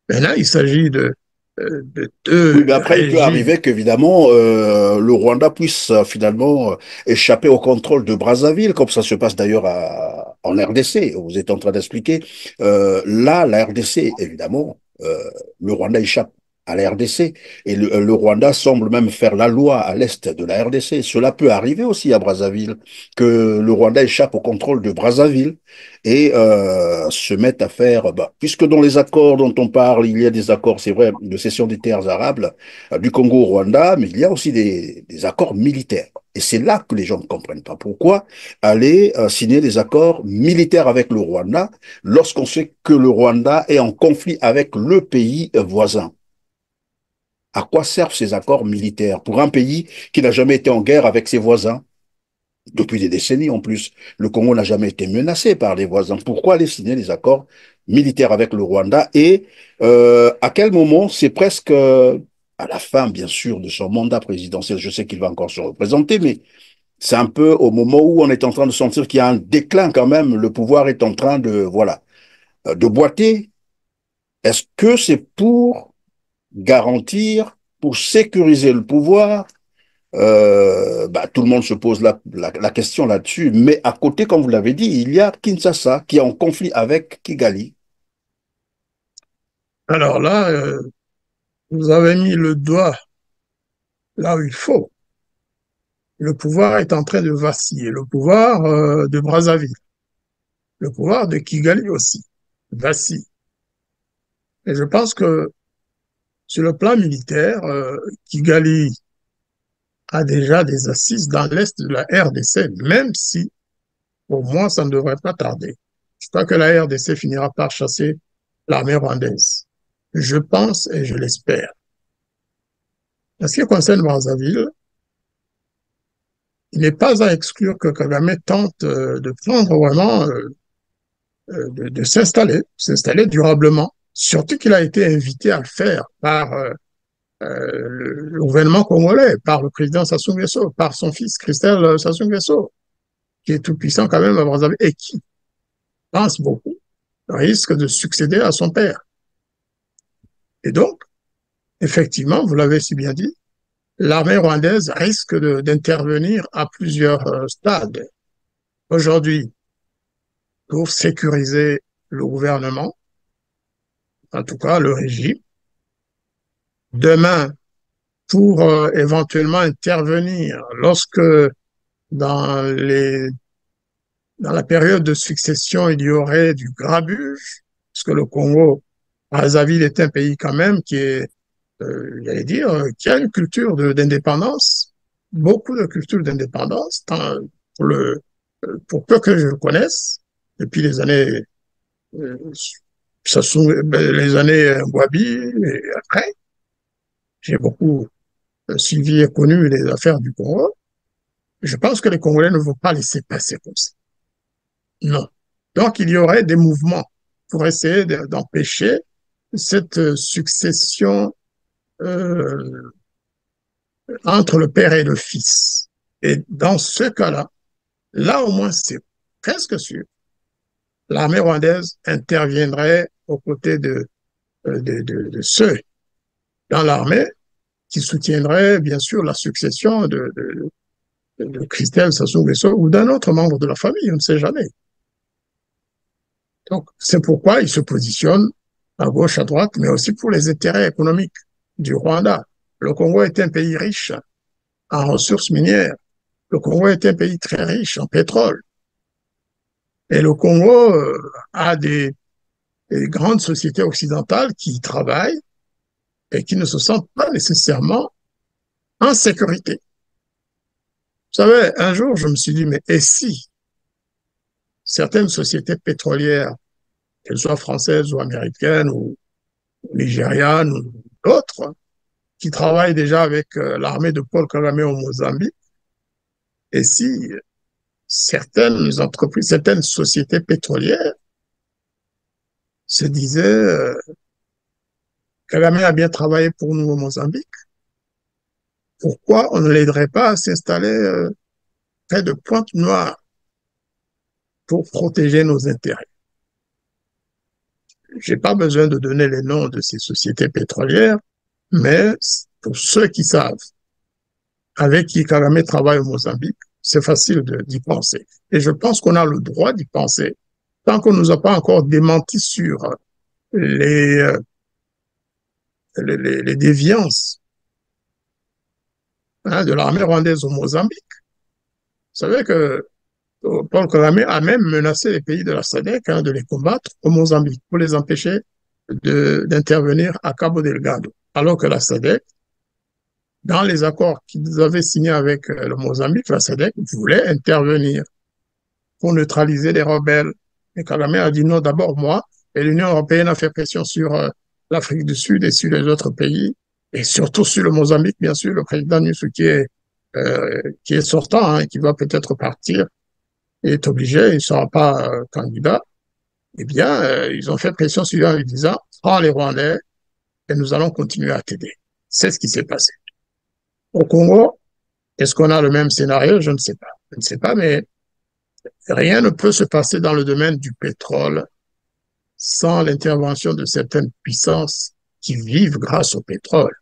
Maintenant, il s'agit de Oui, deux mais après, il peut régimes. arriver qu'évidemment, le Rwanda puisse finalement échapper au contrôle de Brazzaville, comme ça se passe d'ailleurs en RDC. Vous êtes en train d'expliquer. Là, la RDC, évidemment, le Rwanda échappe à la RDC et le Rwanda semble même faire la loi à l'est de la RDC. Cela peut arriver aussi à Brazzaville, que le Rwanda échappe au contrôle de Brazzaville et se mettent à faire, bah, puisque dans les accords dont on parle, il y a des accords, c'est vrai, de cession des terres arables du Congo au Rwanda, mais il y a aussi des accords militaires. Et c'est là que les gens ne comprennent pas. Pourquoi aller signer des accords militaires avec le Rwanda lorsqu'on sait que le Rwanda est en conflit avec le pays voisin? À quoi servent ces accords militaires pour un pays qui n'a jamais été en guerre avec ses voisins? Depuis des décennies en plus. Le Congo n'a jamais été menacé par les voisins. Pourquoi aller signer des accords militaires avec le Rwanda? Et à quel moment, c'est presque à la fin, bien sûr, de son mandat présidentiel, je sais qu'il va encore se représenter, mais c'est un peu au moment où on est en train de sentir qu'il y a un déclin quand même, le pouvoir est en train de, voilà, de boiter. Est-ce que c'est pour garantir, pour sécuriser le pouvoir? Bah, tout le monde se pose la question là-dessus. Mais à côté, comme vous l'avez dit, il y a Kinshasa qui est en conflit avec Kigali. Alors là, vous avez mis le doigt là où il faut. Le pouvoir est en train de vaciller. Le pouvoir de Brazzaville, le pouvoir de Kigali aussi vacille. Et je pense que sur le plan militaire, Kigali a déjà des assises dans l'est de la RDC, même si, pour moi, ça ne devrait pas tarder. Je crois que la RDC finira par chasser l'armée rwandaise. Je pense et je l'espère. En ce qui concerne Brazzaville, il n'est pas à exclure que Kagame tente de prendre vraiment, de s'installer durablement, surtout qu'il a été invité à le faire par le gouvernement congolais, par le président Sassou Nguesso, par son fils Christelle Sassou Nguesso, qui est tout puissant quand même à Brazzaville et qui pense beaucoup, risque de succéder à son père. Et donc, effectivement, vous l'avez si bien dit, l'armée rwandaise risque d'intervenir à plusieurs stades. Aujourd'hui, pour sécuriser le gouvernement, en tout cas le régime. Demain, pour éventuellement intervenir lorsque dans dans la période de succession, il y aurait du grabuge, parce que le Congo, Brazzaville est un pays quand même qui est, j'allais dire, qui a une culture d'indépendance, beaucoup de culture d'indépendance, pour pour peu que je le connaisse, depuis les années, euh, les années Wabi et après, j'ai beaucoup suivi et connu les affaires du Congo. Je pense que les Congolais ne vont pas laisser passer comme ça. Non. Donc, il y aurait des mouvements pour essayer d'empêcher cette succession euh, entre le père et le fils. Et dans ce cas-là, là au moins c'est presque sûr, l'armée rwandaise interviendrait aux côtés de ceux dans l'armée qui soutiendraient bien sûr la succession de Christelle Sassou Nguesso ou d'un autre membre de la famille, on ne sait jamais. Donc, c'est pourquoi il se positionne à gauche, à droite, mais aussi pour les intérêts économiques du Rwanda. Le Congo est un pays riche en ressources minières. Le Congo est un pays très riche en pétrole. Et le Congo a des grandes sociétés occidentales qui y travaillent et qui ne se sentent pas nécessairement en sécurité. Vous savez, un jour, je me suis dit, mais et si certaines sociétés pétrolières, qu'elles soient françaises ou américaines ou nigérianes ou d'autres, qui travaillent déjà avec l'armée de Paul Kagame au Mozambique, et si certaines entreprises, certaines sociétés pétrolières se disaient, Kagame a bien travaillé pour nous au Mozambique, pourquoi on ne l'aiderait pas à s'installer près de Pointe-Noire pour protéger nos intérêts? Je n'ai pas besoin de donner les noms de ces sociétés pétrolières, mais pour ceux qui savent avec qui Kagame travaille au Mozambique, c'est facile d'y penser. Et je pense qu'on a le droit d'y penser tant qu'on ne nous a pas encore démenti sur les, euh, les déviances de l'armée rwandaise au Mozambique. Vous savez que Paul Kagame a même menacé les pays de la SADC de les combattre au Mozambique pour les empêcher d'intervenir à Cabo Delgado. Alors que la SADC, dans les accords qu'ils avaient signés avec le Mozambique, la SADC voulait intervenir pour neutraliser les rebelles. Et Kagame a dit non, d'abord moi, et l'Union européenne a fait pression sur l'Afrique du Sud et sur les autres pays, et surtout sur le Mozambique, bien sûr, le président Nussu qui est sortant, hein, qui va peut-être partir, il est obligé, il ne sera pas candidat. Eh bien, ils ont fait pression sur lui en lui disant, prends les Rwandais et nous allons continuer à t'aider. C'est ce qui s'est passé. Au Congo, est-ce qu'on a le même scénario? Je ne sais pas. Je ne sais pas, mais rien ne peut se passer dans le domaine du pétrole sans l'intervention de certaines puissances qui vivent grâce au pétrole.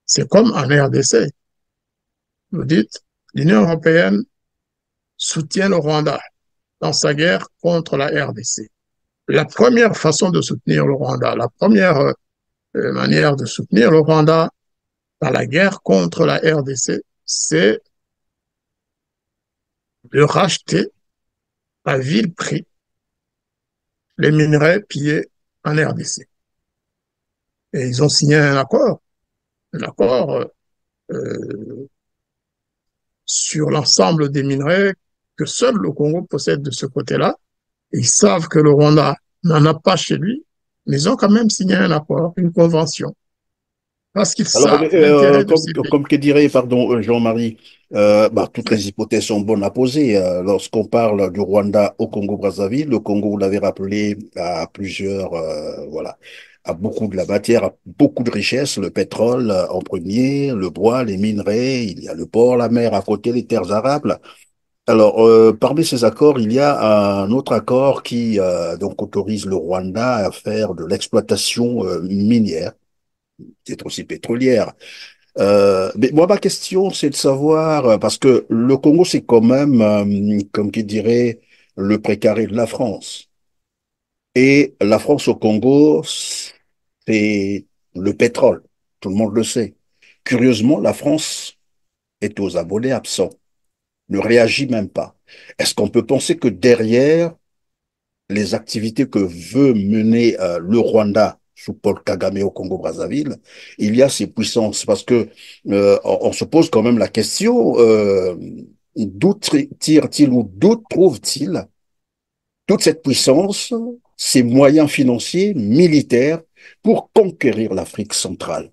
C'est comme en RDC. Vous dites, l'Union européenne soutient le Rwanda dans sa guerre contre la RDC. La première façon de soutenir le Rwanda, la première manière de soutenir le Rwanda dans la guerre contre la RDC, c'est de racheter à vil prix les minerais pillés en RDC. Et ils ont signé un accord sur l'ensemble des minerais que seul le Congo possède de ce côté-là. Ils savent que le Rwanda n'en a pas chez lui, mais ils ont quand même signé un accord, une convention, parce qu'ils Alors, savent l'intérêt de ces pays. comme que dirait, pardon, Jean-Marie, toutes les hypothèses sont bonnes à poser. Lorsqu'on parle du Rwanda au Congo-Brazzaville, le Congo, vous l'avez rappelé, a plusieurs, voilà, a beaucoup de la matière, a beaucoup de richesses, le pétrole en premier, le bois, les minerais, il y a le port, la mer à côté, les terres arables. Alors, parmi ces accords, il y a un autre accord qui donc autorise le Rwanda à faire de l'exploitation minière, peut-être aussi pétrolière. Mais moi, ma question, c'est de savoir, parce que le Congo, c'est quand même, comme qui dirait, le précaré de la France. Et la France au Congo, c'est le pétrole. Tout le monde le sait. Curieusement, la France est aux abonnés absents, ne réagit même pas. Est-ce qu'on peut penser que derrière les activités que veut mener le Rwanda sous Paul Kagame au Congo-Brazzaville, il y a ces puissances parce que on se pose quand même la question d'où tire-t-il ou d'où trouve-t-il toute cette puissance, ces moyens financiers, militaires pour conquérir l'Afrique centrale.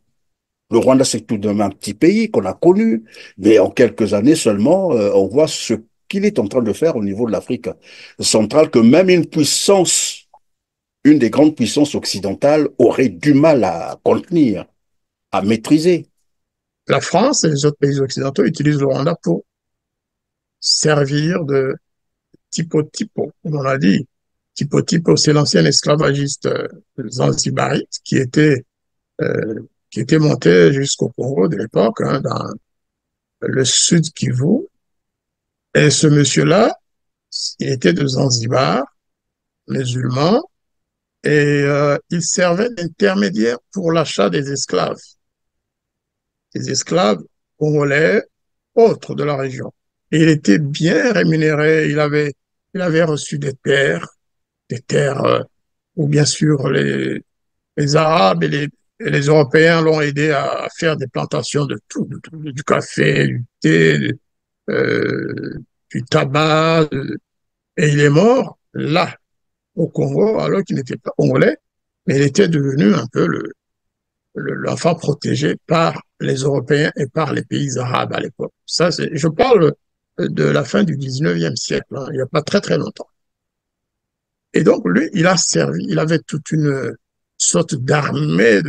Le Rwanda, c'est tout de même un petit pays qu'on a connu, mais en quelques années seulement, on voit ce qu'il est en train de faire au niveau de l'Afrique centrale, que même une puissance, une des grandes puissances occidentales, aurait du mal à contenir, à maîtriser. La France et les autres pays occidentaux utilisent le Rwanda pour servir de typo-typo, comme on a dit. Typo-typo, c'est l'ancien esclavagiste zanzibarite euh, qui était monté jusqu'au Congo de l'époque, hein, dans le sud Kivu. Et ce monsieur-là, il était de Zanzibar, musulman, et il servait d'intermédiaire pour l'achat des esclaves congolais autres de la région. Et il était bien rémunéré. Il avait reçu des terres où bien sûr les Arabes et les Européens l'ont aidé à faire des plantations de tout, du café, du thé, euh, du tabac. Et il est mort là, au Congo, alors qu'il n'était pas congolais, mais il était devenu un peu l'enfant protégé par les Européens et par les pays arabes à l'époque. Ça, je parle de la fin du 19e siècle, hein, il n'y a pas très très longtemps. Et donc, lui, il a servi, il avait toute une sorte d'armée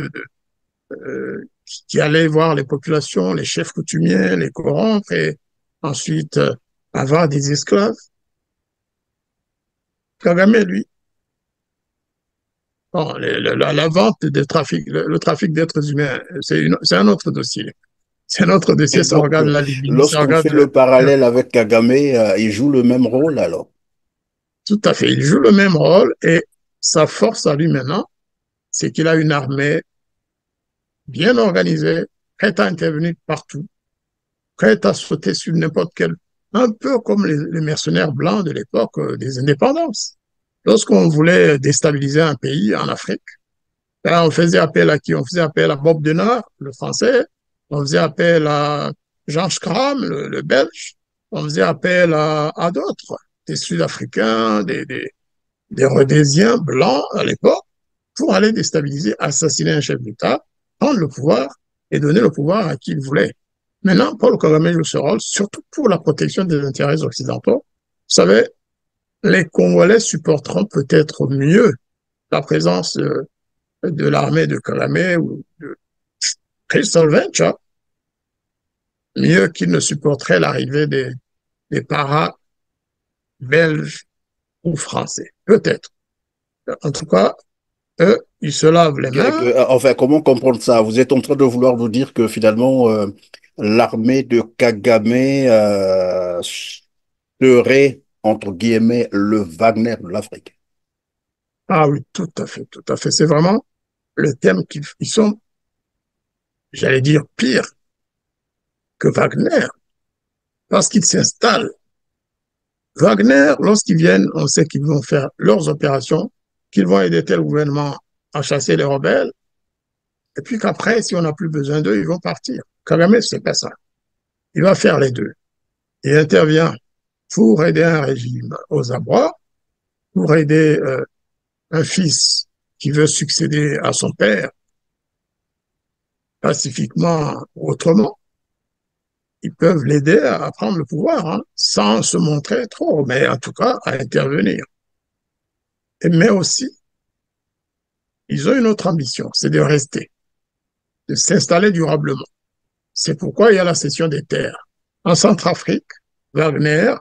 qui allait voir les populations, les chefs coutumiers, les corrompre et ensuite avoir des esclaves. Kagame, lui, bon, la vente des trafics, le trafic d'êtres humains, c'est un autre dossier. C'est un autre Et dossier, ça donc, regarde la Libye, ça lorsqu'on regarde fait le parallèle avec Kagame, il joue le même rôle alors. tout à fait. Il joue le même rôle et sa force à lui maintenant, c'est qu'il a une armée bien organisée, prête à intervenir partout, prête à sauter sur n'importe quel, un peu comme les mercenaires blancs de l'époque des indépendances. Lorsqu'on voulait déstabiliser un pays en Afrique, ben, on faisait appel à qui? On faisait appel à Bob Denard, le français, on faisait appel à Jean Schram, le belge, on faisait appel à d'autres, des Sud-Africains, des Rhodésiens blancs à l'époque, pour aller déstabiliser, assassiner un chef d'État, prendre le pouvoir et donner le pouvoir à qui il voulait. Maintenant, Paul Kagame joue ce rôle, surtout pour la protection des intérêts occidentaux. Vous savez, les Congolais supporteront peut-être mieux la présence de l'armée de Kagame ou de Crystal Venture, mieux qu'ils ne supporteraient l'arrivée des paras belges ou français. Peut-être. En tout cas, eux, ils se lavent les mains. Enfin, comment comprendre ça? Vous êtes en train de vouloir nous dire que finalement, l'armée de Kagame serait, entre guillemets, le Wagner de l'Afrique. Ah oui, tout à fait, tout à fait. C'est vraiment le thème qu'ils ils sont, j'allais dire, pire que Wagner, parce qu'ils s'installent. Wagner, lorsqu'ils viennent, on sait qu'ils vont faire leurs opérations, qu'ils vont aider tel gouvernement à chasser les rebelles, et puis qu'après, si on n'a plus besoin d'eux, ils vont partir. Kagame, c'est pas ça. Il va faire les deux. Il intervient pour aider un régime aux abois, pour aider un fils qui veut succéder à son père pacifiquement ou autrement. Ils peuvent l'aider à prendre le pouvoir, hein, sans se montrer trop, mais en tout cas à intervenir. Mais aussi, ils ont une autre ambition, c'est de rester, de s'installer durablement. C'est pourquoi il y a la cession des terres. En Centrafrique, Wagner,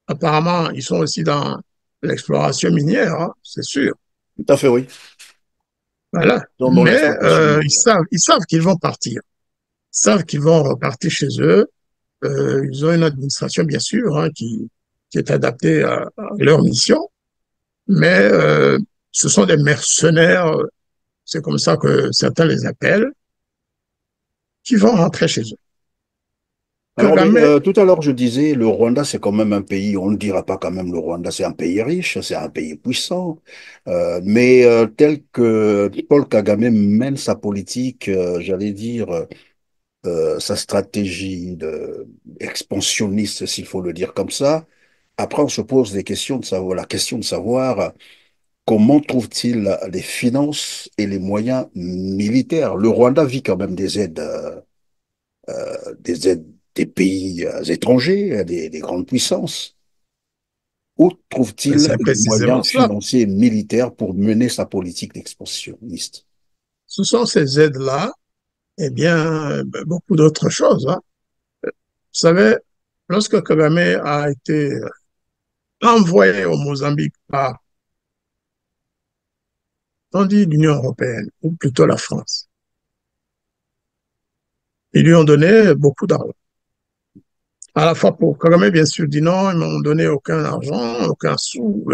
apparemment, ils sont aussi dans l'exploration minière, hein, c'est sûr. Tout à fait, oui. Voilà. Dans Mais l'exploitation minière. ils savent qu'ils vont partir. Ils savent qu'ils vont repartir chez eux. Ils ont une administration, bien sûr, hein, qui est adaptée à leur mission. Mais ce sont des mercenaires, c'est comme ça que certains les appellent, qui vont rentrer chez eux. Alors, mais Kagame, tout à l'heure, je disais, le Rwanda, c'est quand même un pays, on ne dira pas quand même le Rwanda, c'est un pays riche, c'est un pays puissant, mais tel que Paul Kagame mène sa politique, j'allais dire, sa stratégie expansionniste, s'il faut le dire comme ça, après on se pose des questions de savoir, la question de savoir comment trouve-t-il les finances et les moyens militaires. Le Rwanda vit quand même des aides des pays étrangers, des grandes puissances. Où trouve-t-il c'est les précisément moyens cela. financiers et militaires pour mener sa politique d'expansionniste? Ce sont ces aides-là, et bien, beaucoup d'autres choses, hein. Vous savez, lorsque Kagame a été envoyé au Mozambique par, on dit l'Union européenne, ou plutôt la France, ils lui ont donné beaucoup d'argent. À la fois pour Kagame, bien sûr, dit non, ils m'ont donné aucun argent, aucun sou.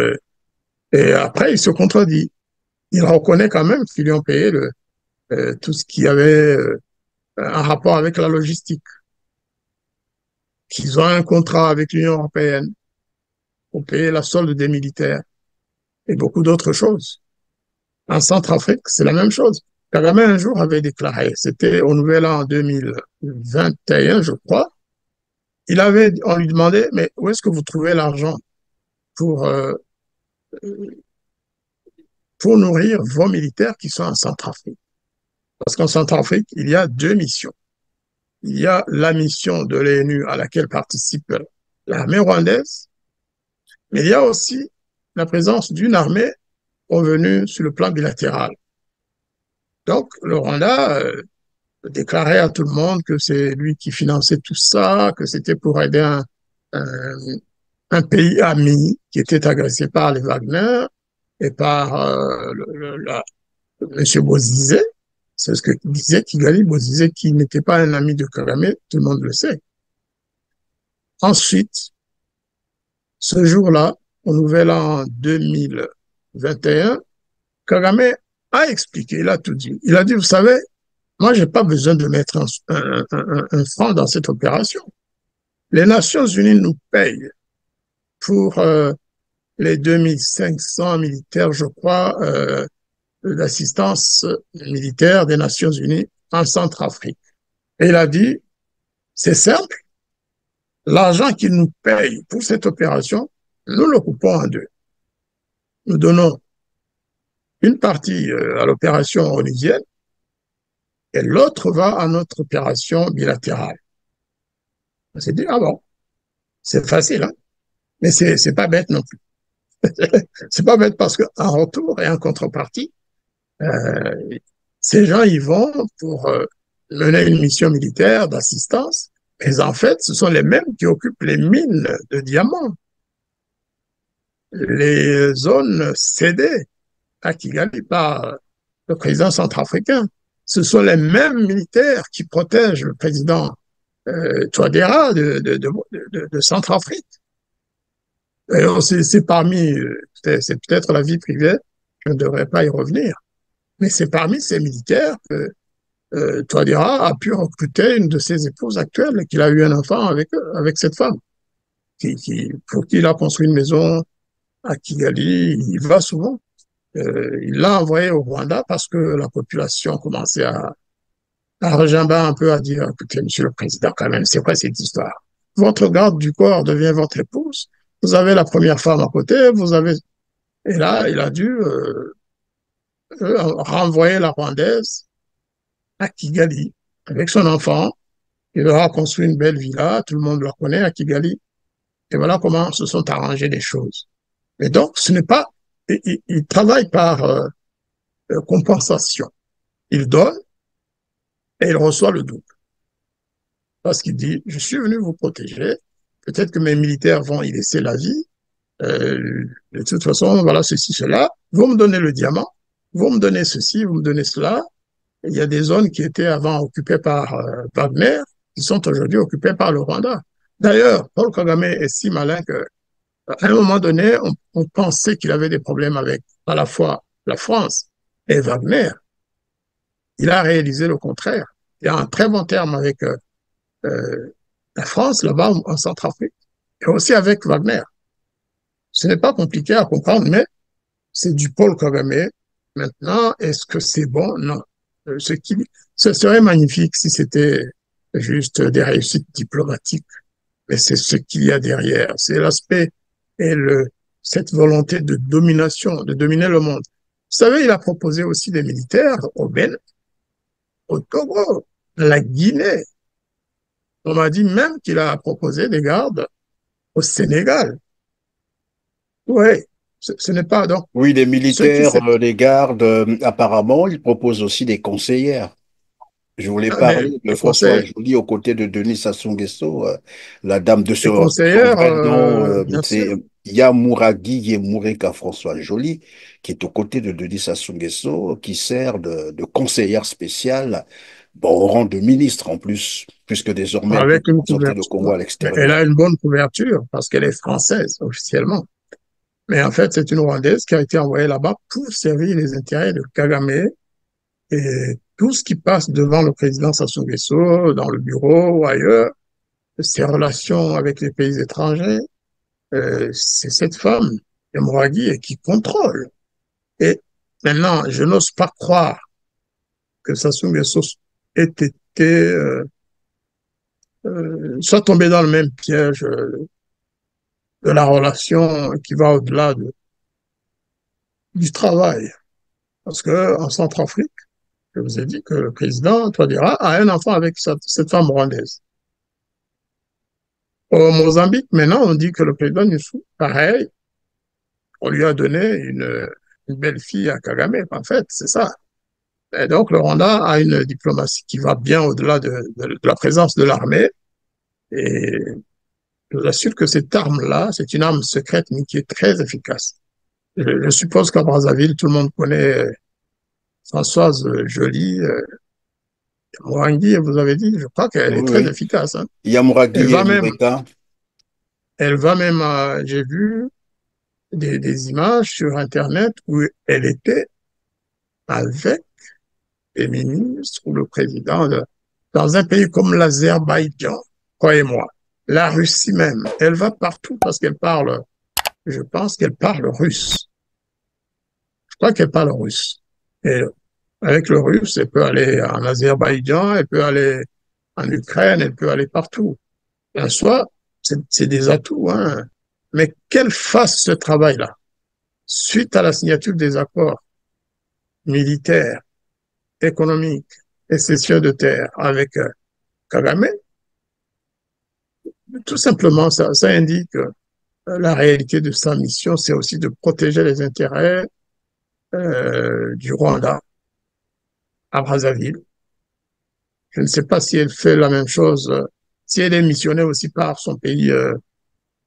Et après, il se contredit. Il reconnaît quand même qu'ils lui ont payé tout ce qui avait un rapport avec la logistique. qu'ils ont un contrat avec l'Union européenne pour payer la solde des militaires et beaucoup d'autres choses. En Centrafrique, c'est la même chose. Kagame un jour avait déclaré, c'était au Nouvel An en 2021, je crois, on lui demandait, mais où est-ce que vous trouvez l'argent pour, euh, pour nourrir vos militaires qui sont en Centrafrique? Parce qu'en Centrafrique, il y a deux missions. Il y a la mission de l'ONU à laquelle participe l'armée rwandaise, mais il y a aussi la présence d'une armée revenue sur le plan bilatéral. Donc, le Rwanda déclarait à tout le monde que c'est lui qui finançait tout ça, que c'était pour aider un, un pays ami qui était agressé par les Wagner et par M. Bozizé. C'est ce que disait Kigali Bozizé, qui n'était pas un ami de Kagame, tout le monde le sait. Ensuite, ce jour-là, au Nouvel An 2021, Kagame a expliqué, il a tout dit. Il a dit, vous savez, moi, j'ai pas besoin de mettre un franc dans cette opération. Les Nations Unies nous payent pour les 2500 militaires, je crois, d'assistance militaire des Nations Unies en Centrafrique. Et il a dit, c'est simple, l'argent qu'ils nous payent pour cette opération, nous le coupons en deux. Nous donnons une partie à l'opération onusienne et l'autre va à notre opération bilatérale. On s'est dit, ah bon, c'est facile, hein? Mais c'est pas bête non plus. C'est pas bête parce qu'en retour et en contrepartie, euh, ces gens y vont pour mener une mission militaire d'assistance, mais en fait, ce sont les mêmes qui occupent les mines de diamants, les zones cédées à Kigali par le président centrafricain. Ce sont les mêmes militaires qui protègent le président Touadéra de Centrafrique. C'est parmi, c'est peut-être la vie privée, je ne devrais pas y revenir, mais c'est parmi ces militaires que Touadéra a pu recruter une de ses épouses actuelles, qu'il a eu un enfant avec cette femme, pour qui il a construit une maison à Kigali. Il va souvent. Il l'a envoyé au Rwanda parce que la population commençait à regimber un peu, à dire, écoutez, monsieur le président, quand même, c'est quoi cette histoire? Votre garde du corps devient votre épouse, vous avez la première femme à côté, vous avez... Et là, il a dû renvoyer la Rwandaise à Kigali avec son enfant. Il leur a construit une belle villa, tout le monde le connaît à Kigali. Et voilà comment se sont arrangées les choses. Et donc, ce n'est pas... Il travaille par compensation. Il donne et il reçoit le double. Parce qu'il dit, je suis venu vous protéger, peut-être que mes militaires vont y laisser la vie, de toute façon, voilà ceci, cela, vous me donnez le diamant, vous me donnez ceci, vous me donnez cela. Il y a des zones qui étaient avant occupées par Wagner, qui sont aujourd'hui occupées par le Rwanda. D'ailleurs, Paul Kagame est si malin que à un moment donné, on pensait qu'il avait des problèmes avec à la fois la France et Wagner. Il a réalisé le contraire. Il a un très bon terme avec la France, là-bas, en Centrafrique, et aussi avec Wagner. Ce n'est pas compliqué à comprendre, mais c'est du Paul Kagame. Maintenant, est-ce que c'est bon? Non. Ce serait magnifique si c'était juste des réussites diplomatiques, mais c'est ce qu'il y a derrière. C'est l'aspect et cette volonté de domination, de dominer le monde. Vous savez, il a proposé aussi des militaires au Bénin, au Togo, la Guinée. On m'a dit même qu'il a proposé des gardes au Sénégal. Oui, ce n'est pas donc Oui, les ce qui militaires, s'est... les gardes, apparemment, ils proposent aussi des conseillères. Je voulais Mais parler de François Joly aux côtés de Denis Sassou Nguesso, la dame de les son conseillères, vrai nom, bien c'est sûr. Yamouragui Yemoureka François Joly, qui est aux côtés de Denis Sassou Nguesso, qui sert de conseillère spéciale, bon, au rang de ministre en plus, puisque désormais elle peut Avec une représenter le Congo couverture. à Mais elle l'extérieur. a une bonne couverture parce qu'elle est française officiellement. Mais en fait, c'est une Rwandaise qui a été envoyée là-bas pour servir les intérêts de Kagame et tout ce qui passe devant le président Sassou Nguesso, dans le bureau ou ailleurs, ses relations avec les pays étrangers, c'est cette femme, Emoragui, qui contrôle. Et maintenant, je n'ose pas croire que Sassou Nguesso ait été, soit tombé dans le même piège de la relation qui va au-delà du travail. Parce que en Centrafrique, je vous ai dit que le président Touadéra a un enfant avec cette femme rwandaise. Au Mozambique, maintenant, on dit que le président Youssou, pareil, on lui a donné une belle fille à Kagame. En fait, c'est ça. Et donc, le Rwanda a une diplomatie qui va bien au-delà de la présence de l'armée. Et je vous assure que cette arme-là, c'est une arme secrète, mais qui est très efficace. Je suppose qu'à Brazzaville, tout le monde connaît Françoise Joly, Mourangi, vous avez dit, je crois qu'elle est Oui, très oui. efficace. Hein. Elle Yamouragui et va même, Moureka. elle va même, j'ai vu des images sur Internet où elle était avec les ministres ou le président dans un pays comme l'Azerbaïdjan, croyez-moi. La Russie même, elle va partout parce qu'elle parle, je pense qu'elle parle russe. Je crois qu'elle parle russe. Et avec le russe, elle peut aller en Azerbaïdjan, elle peut aller en Ukraine, elle peut aller partout. En soi, c'est des atouts, hein. Mais qu'elle fasse ce travail-là, suite à la signature des accords militaires, économiques et cession de terre avec Kagame, tout simplement, ça indique la réalité de sa mission, c'est aussi de protéger les intérêts du Rwanda à Brazzaville. Je ne sais pas si elle fait la même chose, si elle est missionnée aussi par son pays,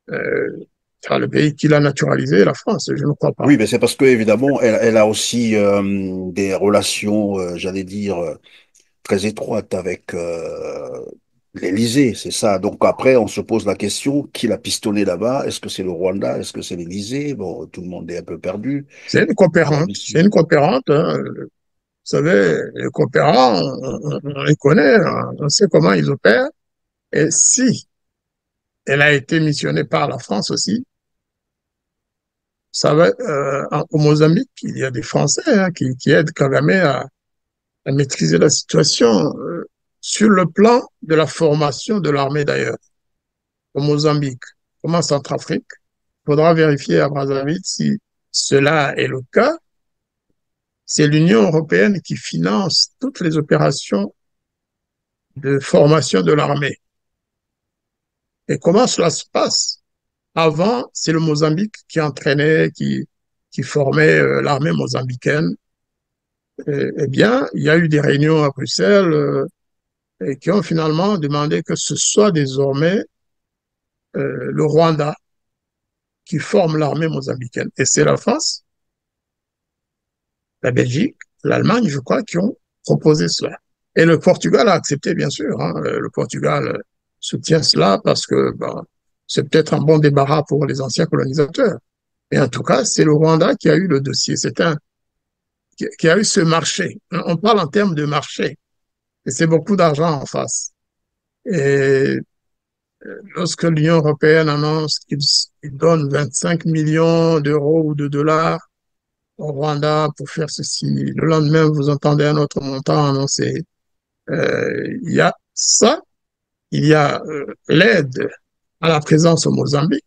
le pays qui l'a naturalisé, la France, je ne crois pas. Oui, mais c'est parce que évidemment, elle a aussi des relations, j'allais dire, très étroites avec l'Élysée, c'est ça. Donc après, on se pose la question, qui l'a pistonné là-bas? Est-ce que c'est le Rwanda? Est-ce que c'est l'Élysée? Bon, tout le monde est un peu perdu C'est là-dessus. une coopérante. Hein. Vous savez, les coopérants, on les connaît, hein. On sait comment ils opèrent. Et si elle a été missionnée par la France aussi, ça va, au Mozambique, il y a des Français hein, qui aident Kagame à maîtriser la situation sur le plan de la formation de l'armée d'ailleurs, au Mozambique, comme en Centrafrique. Il faudra vérifier à Brazzaville si cela est le cas. C'est l'Union européenne qui finance toutes les opérations de formation de l'armée. Et comment cela se passe? Avant, c'est le Mozambique qui entraînait, qui formait l'armée mozambicaine. Eh bien, il y a eu des réunions à Bruxelles et qui ont finalement demandé que ce soit désormais le Rwanda qui forme l'armée mozambicaine. Et c'est la France, la Belgique, l'Allemagne, je crois, qui ont proposé cela. Et le Portugal a accepté, bien sûr. Hein. Le Portugal soutient cela parce que bon, c'est peut-être un bon débarras pour les anciens colonisateurs. Et en tout cas, c'est le Rwanda qui a eu le dossier. C'est qui a eu ce marché. On parle en termes de marché. Et c'est beaucoup d'argent en face. Et lorsque l'Union européenne annonce qu'il donne 25 millions d'euros ou de dollars au Rwanda pour faire ceci, le lendemain, vous entendez un autre montant annoncé. Il y a ça, il y a l'aide à la présence au Mozambique,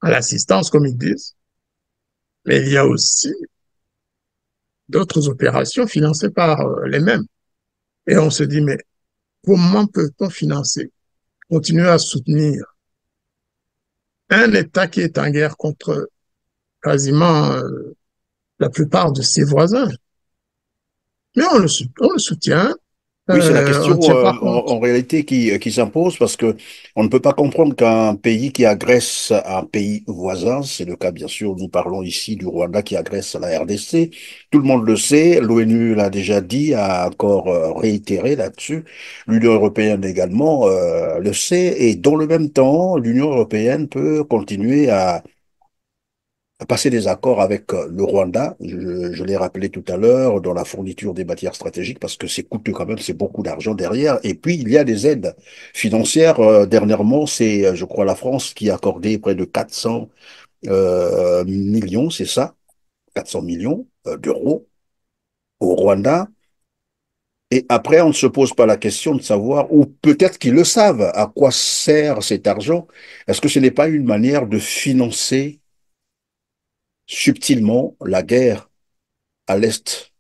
à l'assistance, comme ils disent, mais il y a aussi d'autres opérations financées par les mêmes. Et on se dit, mais comment peut-on financer, continuer à soutenir un État qui est en guerre contre quasiment la plupart de ses voisins? Mais on le soutient, Oui, c'est la on ne question tient pas compte. en réalité qui s'impose parce que on ne peut pas comprendre qu'un pays qui agresse un pays voisin, c'est le cas bien sûr, nous parlons ici du Rwanda qui agresse la RDC, tout le monde le sait, l'ONU l'a déjà dit, a encore réitéré là-dessus, l'Union européenne également le sait, et dans le même temps, l'Union européenne peut continuer passer des accords avec le Rwanda. Je l'ai rappelé tout à l'heure, dans la fourniture des matières stratégiques, parce que c'est coûteux quand même, c'est beaucoup d'argent derrière. Et puis, il y a des aides financières. Dernièrement, c'est, je crois, la France qui a accordé près de 400 millions, c'est ça, 400 millions d'euros au Rwanda. Et après, on ne se pose pas la question de savoir, ou peut-être qu'ils le savent, à quoi sert cet argent. Est-ce que ce n'est pas une manière de financer subtilement la guerre à l'est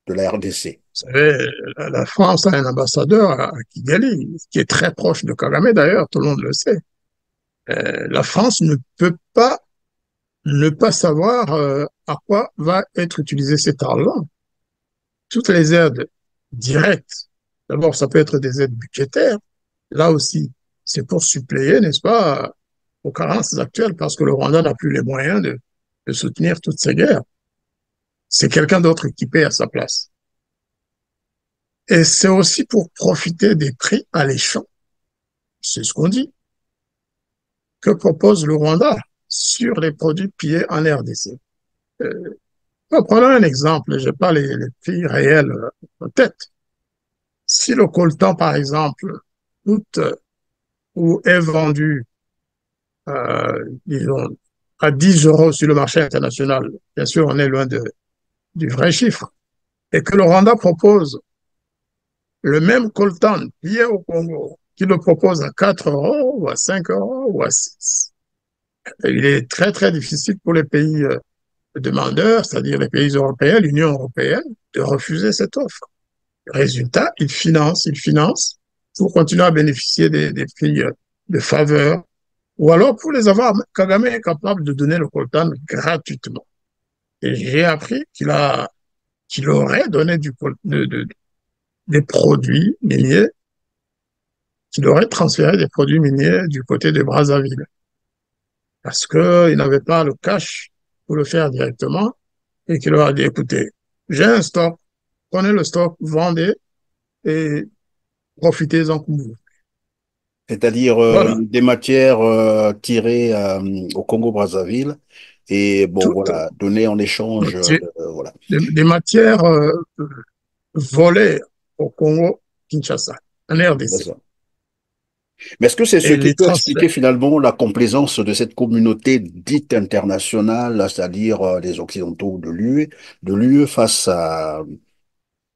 de la RDC? Vous savez, la France a un ambassadeur à Kigali, qui est très proche de Kagame d'ailleurs, tout le monde le sait. La France ne peut pas ne pas savoir à quoi va être utilisé cet argent. Toutes les aides directes, d'abord, ça peut être des aides budgétaires. Là aussi, c'est pour suppléer, n'est-ce pas, aux carences actuelles, parce que le Rwanda n'a plus les moyens de soutenir toutes ces guerres. C'est quelqu'un d'autre qui paie à sa place. Et c'est aussi pour profiter des prix alléchants, c'est ce qu'on dit, que propose le Rwanda sur les produits pillés en RDC. Euh, Prenons un exemple, je n'ai pas les prix réels en tête. Si le coltan, par exemple, coûte ou est vendu, disons, à 10 euros sur le marché international, bien sûr, on est loin du vrai chiffre, et que le Rwanda propose le même coltan lié au Congo, qui le propose à 4 euros ou à 5 euros ou à 6. Il est très, très difficile pour les pays demandeurs, c'est-à-dire les pays européens, l'Union européenne, de refuser cette offre. Résultat, ils financent pour continuer à bénéficier des prix de faveur, ou alors pour les avoir, Kagame est capable de donner le coltan gratuitement. Et j'ai appris qu'il aurait donné des produits miniers, qu'il aurait transféré des produits miniers du côté de Brazzaville, parce qu'il n'avait pas le cash pour le faire directement, et qu'il leur a dit, écoutez, j'ai un stock, prenez le stock, vendez et profitez-en comme vous. C'est-à-dire Voilà. des matières tirées au Congo-Brazzaville et bon Toutes voilà, données en échange voilà. des matières volées au Congo, Kinshasa, en C'est RDC. ça. Mais est-ce que c'est ce Et qui les peut transferts. expliquer finalement la complaisance de cette communauté dite internationale, c'est-à-dire les Occidentaux de l'UE face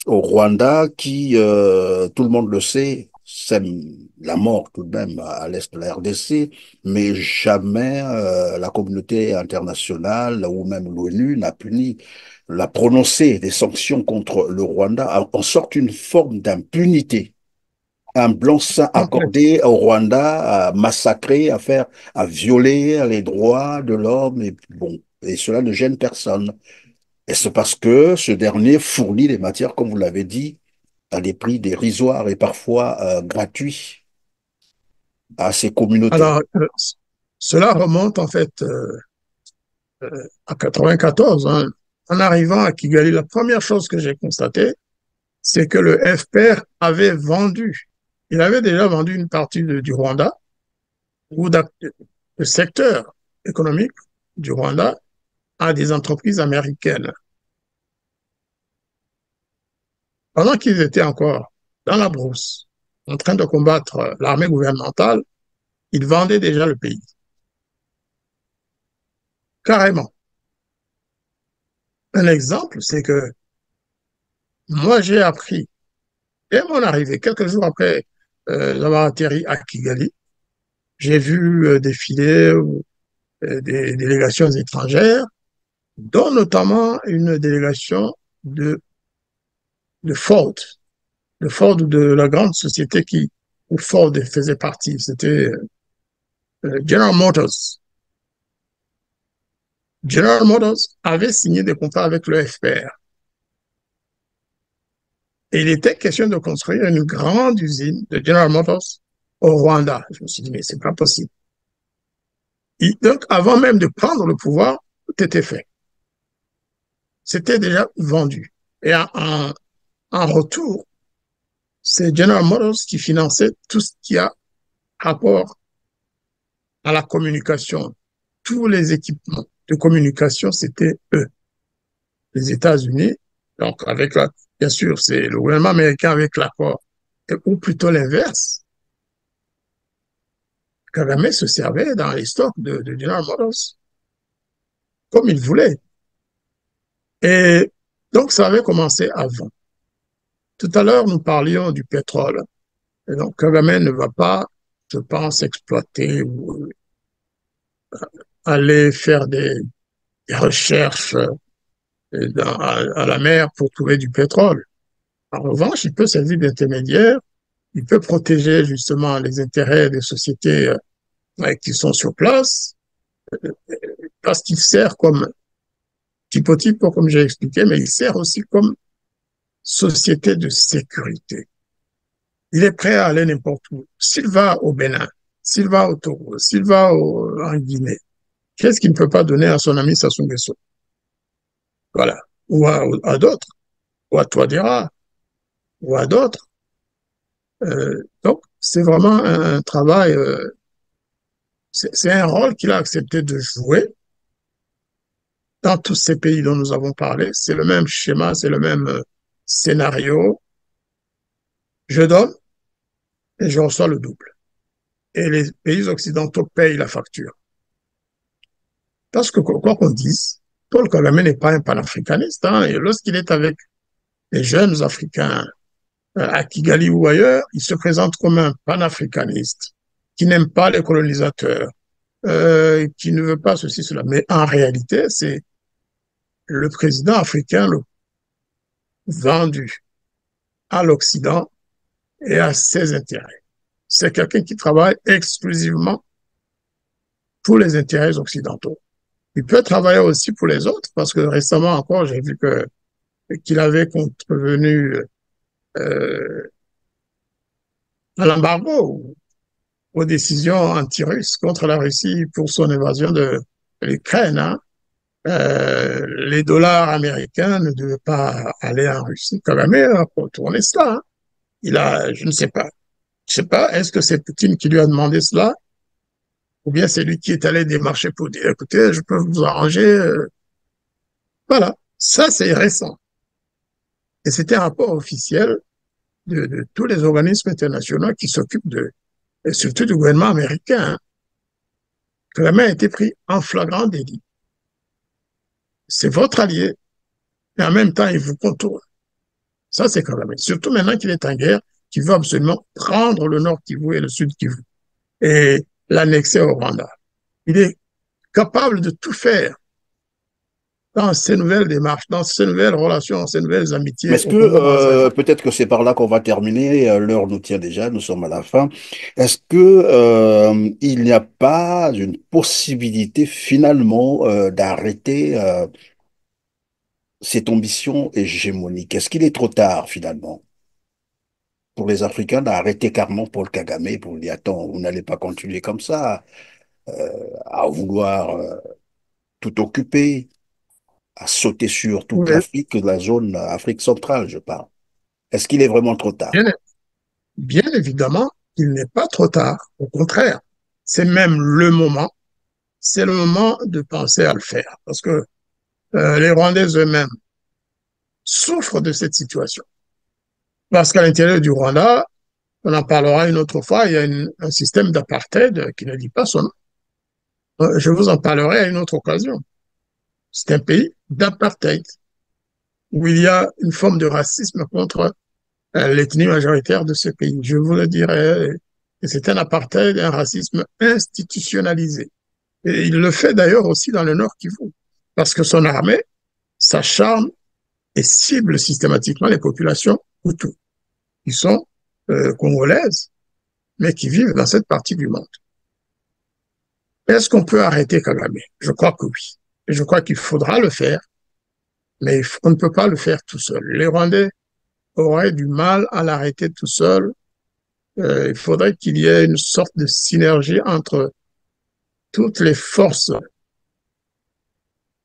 au Rwanda qui, tout le monde le sait, sème la mort tout de même à l'est de la RDC, mais jamais la communauté internationale ou même l'ONU n'a puni, l'a prononcé des sanctions contre le Rwanda, en sorte une forme d'impunité. Un blanc-seing Complexe. accordé au Rwanda à massacrer, à violer les droits de l'homme, et bon, et cela ne gêne personne. Et c'est parce que ce dernier fournit des matières, comme vous l'avez dit, à des prix dérisoires et parfois gratuits à ces communautés. Alors, cela remonte en fait à 94. Hein. En arrivant à Kigali, la première chose que j'ai constatée, c'est que le FPR avait vendu. Il avait déjà vendu une partie du Rwanda, ou le secteur économique du Rwanda, à des entreprises américaines. Pendant qu'ils étaient encore dans la brousse, en train de combattre l'armée gouvernementale, ils vendaient déjà le pays. Carrément. Un exemple, c'est que moi, j'ai appris, dès mon arrivée, quelques jours après avoir atterri à Kigali, j'ai vu défiler des délégations étrangères, dont notamment une délégation de, de Ford, de la grande société où Ford faisait partie. C'était General Motors. General Motors avait signé des contrats avec le FPR. Et il était question de construire une grande usine de General Motors au Rwanda. Je me suis dit, mais c'est pas possible. Et donc, avant même de prendre le pouvoir, tout était fait. C'était déjà vendu. Et en retour, c'est General Motors qui finançait tout ce qui a rapport à la communication, tous les équipements. de communication, c'était eux, les États-Unis. Donc, bien sûr, c'est le gouvernement américain avec l'accord, ou plutôt l'inverse. Kagame se servait dans les stocks de General Motors, comme il voulait. Et donc, ça avait commencé avant. Tout à l'heure, nous parlions du pétrole. Et donc, Kagame ne va pas, je pense, exploiter ou aller faire des recherches à la mer pour trouver du pétrole. En revanche, il peut servir d'intermédiaire, il peut protéger justement les intérêts des sociétés qui sont sur place, parce qu'il sert comme type, comme j'ai expliqué, mais il sert aussi comme société de sécurité. Il est prêt à aller n'importe où. S'il va au Bénin, s'il va au Togo, s'il va en Guinée, qu'est-ce qu'il ne peut pas donner à son ami Sassou Nguesso? Voilà. Ou à d'autres, ou à Touadéra, ou à d'autres. Donc, c'est vraiment un travail, c'est un rôle qu'il a accepté de jouer dans tous ces pays dont nous avons parlé. C'est le même schéma, c'est le même scénario. Je donne et je reçois le double. Et les pays occidentaux payent la facture. Parce que, quoi qu'on dise, Paul Kagame n'est pas un panafricaniste. Hein, et lorsqu'il est avec les jeunes Africains à Kigali ou ailleurs, il se présente comme un panafricaniste qui n'aime pas les colonisateurs, qui ne veut pas ceci, cela. Mais en réalité, c'est le président africain le vendu à l'Occident et à ses intérêts. C'est quelqu'un qui travaille exclusivement pour les intérêts occidentaux. Il peut travailler aussi pour les autres, parce que récemment encore, j'ai vu qu'il avait contrevenu à l'embargo, aux décisions anti-russes contre la Russie pour son évasion de l'Ukraine. Hein. Les dollars américains ne devaient pas aller en Russie. Kagame a contourné cela. Hein. Je ne sais pas. Je ne sais pas, est-ce que c'est Poutine qui lui a demandé cela ou bien c'est lui qui est allé démarcher pour dire, écoutez, je peux vous arranger. Voilà, ça c'est récent. Et c'était un rapport officiel de tous les organismes internationaux qui s'occupent et surtout du gouvernement américain, hein, que la main a été prise en flagrant délit. C'est votre allié, et en même temps, il vous contourne. Ça, c'est quand même. Surtout maintenant qu'il est en guerre, qu'il veut absolument prendre le Nord Kivu et le Sud Kivu et l'annexer au Rwanda. Il est capable de tout faire dans ces nouvelles démarches, dans ces nouvelles relations, ces nouvelles Mais amitiés est-ce au que Congo-Brazzaville. peut-être que c'est par là qu'on va terminer, l'heure nous tient déjà, nous sommes à la fin. Est-ce que il n'y a pas une possibilité finalement d'arrêter cette ambition hégémonique? Est-ce qu'il est trop tard finalement pour les Africains d'arrêter carrément Paul Kagame pour dire attends, vous n'allez pas continuer comme ça à vouloir tout occuper, à sauter sur toute Oui, l'Afrique, la zone Afrique centrale, je parle. Est-ce qu'il est vraiment trop tard? bien, bien évidemment, il n'est pas trop tard. Au contraire, c'est même le moment. C'est le moment de penser à le faire. Parce que les Rwandais eux-mêmes souffrent de cette situation. Parce qu'à l'intérieur du Rwanda, on en parlera une autre fois, il y a un système d'apartheid qui ne dit pas son nom. Je vous en parlerai à une autre occasion. C'est un pays d'apartheid où il y a une forme de racisme contre l'ethnie majoritaire de ce pays. Je vous le dirai. Et c'est un apartheid, un racisme institutionnalisé. Et il le fait d'ailleurs aussi dans le Nord Kivu, parce que son armée s'acharne et cible systématiquement les populations hutus, qui sont congolaises, mais qui vivent dans cette partie du monde. Est-ce qu'on peut arrêter Kagame? Je crois que oui. Et je crois qu'il faudra le faire, mais on ne peut pas le faire tout seul. Les Rwandais auraient du mal à l'arrêter tout seul. Il faudrait qu'il y ait une sorte de synergie entre toutes les forces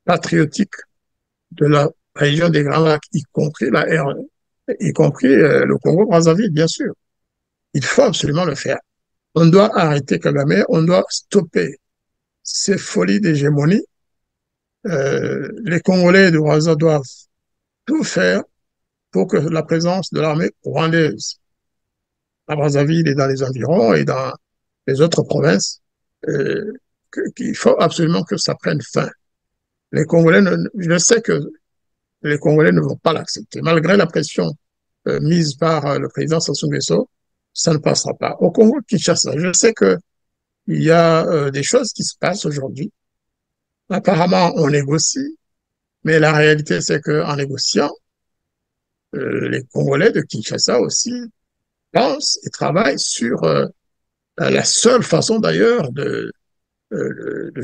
patriotiques de la région des Grands Lacs, y compris la RE, y compris le Congo-Brazzaville, bien sûr. Il faut absolument le faire. On doit arrêter Kagame, on doit stopper ces folies d'hégémonie Les Congolais de Rwanda doivent tout faire pour que la présence de l'armée rwandaise à Brazzaville et dans les environs et dans les autres provinces, euh, qu'il faut absolument que ça prenne fin. Les Congolais, je sais que les Congolais ne vont pas l'accepter. Malgré la pression mise par le président Sassou Nguesso, ça ne passera pas. Au Congo-Kinshasa, je sais qu'il y a des choses qui se passent aujourd'hui. Apparemment, on négocie, mais la réalité, c'est qu'en négociant, les Congolais de Kinshasa aussi pensent et travaillent sur la seule façon d'ailleurs de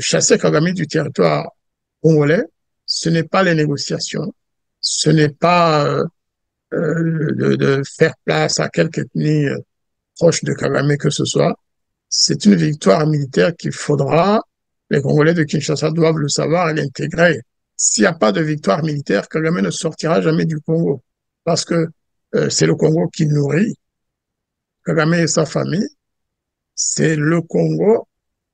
chasser Kagame du territoire congolais. Ce n'est pas les négociations, ce n'est pas de faire place à quelque ethnie proche de Kagame que ce soit. C'est une victoire militaire qu'il faudra, les Congolais de Kinshasa doivent le savoir et l'intégrer. S'il n'y a pas de victoire militaire, Kagame ne sortira jamais du Congo, parce que c'est le Congo qui nourrit Kagame et sa famille. C'est le Congo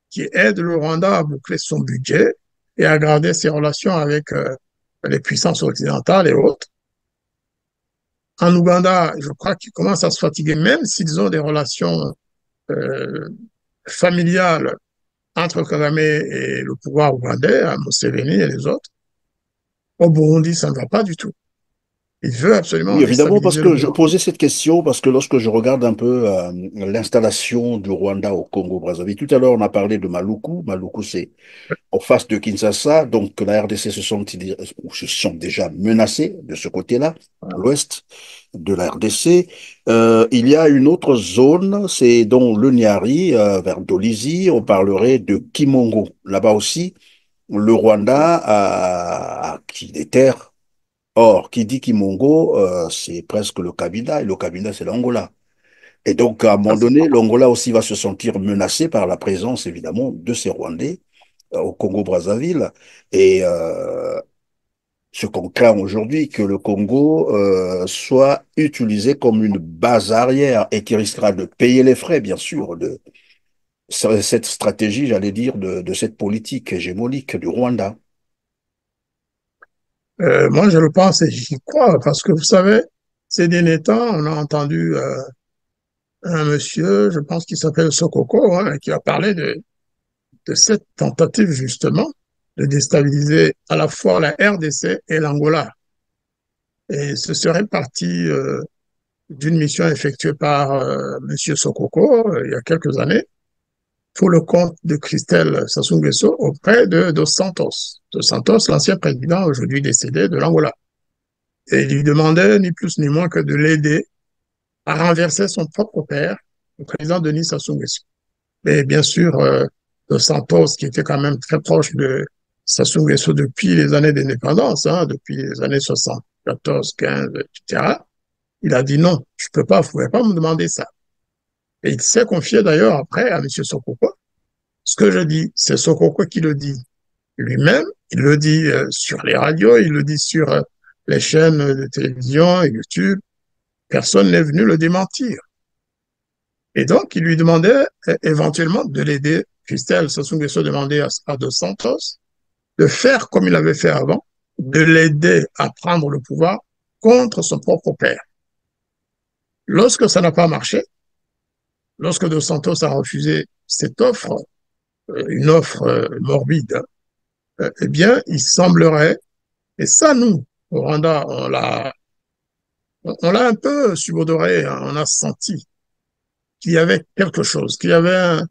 qui aide le Rwanda à boucler son budget et à garder ses relations avec les puissances occidentales et autres. En Ouganda, je crois qu'ils commencent à se fatiguer, même s'ils ont des relations euh, familiales entre Kagame et le pouvoir ougandais, à Museveni et les autres. Au Burundi, ça ne va pas du tout. Il veut absolument Oui, évidemment, parce déstabiliser le que je Burundi. posais cette question, parce que lorsque je regarde un peu l'installation du Rwanda au Congo-Brazzaville, tout à l'heure on a parlé de Maluku. Maluku, c'est en face de Kinshasa, donc la RDC se sont déjà menacés de ce côté-là, à l'ouest de la RDC. Il y a une autre zone, c'est dans le Niari, vers Dolisie, on parlerait de Kimongo. Là-bas aussi, le Rwanda a acquis des terres. Or, qui dit Kimongo, c'est presque le Kabila, et le Kabila, c'est l'Angola. Et donc, à un moment donné, l'Angola aussi va se sentir menacé par la présence, évidemment, de ces Rwandais au Congo-Brazzaville. Et ce qu'on craint aujourd'hui, que le Congo soit utilisé comme une base arrière et qui risquera de payer les frais, bien sûr, de cette stratégie, j'allais dire, de cette politique hégémonique du Rwanda. Moi, je le pense et j'y crois, parce que vous savez, ces derniers temps, on a entendu un monsieur, je pense qu'il s'appelle Sokoko, hein, qui a parlé de cette tentative justement de déstabiliser à la fois la RDC et l'Angola. Et ce serait parti d'une mission effectuée par monsieur Sokoko il y a quelques années pour le compte de Christelle Sassou Nguesso auprès de Dos Santos. Dos Santos, l'ancien président aujourd'hui décédé de l'Angola. Et il lui demandait ni plus ni moins que de l'aider à renverser son propre père, le président Denis Sassou Nguesso. Mais bien sûr, Dos Santos, qui était quand même très proche de Sassou Nguesso depuis les années d'indépendance, hein, depuis les années 74, 15, etc., il a dit non, je peux pas, vous pouvez pas me demander ça. Et il s'est confié d'ailleurs après à M. Sokoko. Ce que je dis, c'est Sokoko qui le dit lui-même, il le dit sur les radios, il le dit sur les chaînes de télévision et YouTube. Personne n'est venu le démentir. Et donc, il lui demandait éventuellement de l'aider. Christelle Sassou Nguesso demandait à Dos Santos de faire comme il avait fait avant, de l'aider à prendre le pouvoir contre son propre père. Lorsque ça n'a pas marché, lorsque Dos Santos a refusé cette offre, une offre morbide, eh bien, il semblerait, et ça, nous, au Rwanda, on l'a un peu subodoré, hein, on a senti qu'il y avait quelque chose, qu'il y avait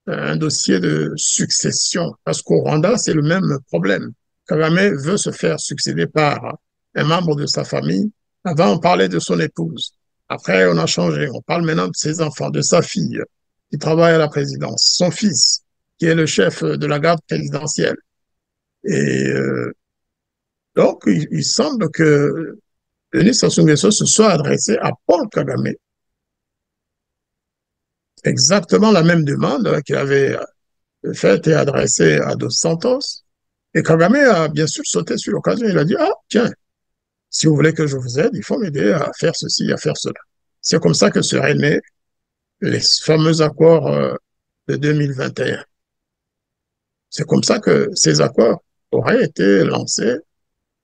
un dossier de succession. Parce qu'au Rwanda, c'est le même problème. Kagame veut se faire succéder par un membre de sa famille. Avant, on parlait de son épouse. Après, on a changé. On parle maintenant de ses enfants, de sa fille qui travaille à la présidence, son fils qui est le chef de la garde présidentielle. Et donc, il semble que Denis Sassou Nguesso se soit adressé à Paul Kagame, exactement la même demande qu'il avait faite et adressée à Dos Santos. Et Kagame a bien sûr sauté sur l'occasion. Il a dit, ah, tiens, si vous voulez que je vous aide, il faut m'aider à faire ceci, à faire cela. C'est comme ça que seraient nés les fameux accords de 2021. C'est comme ça que ces accords aurait été lancé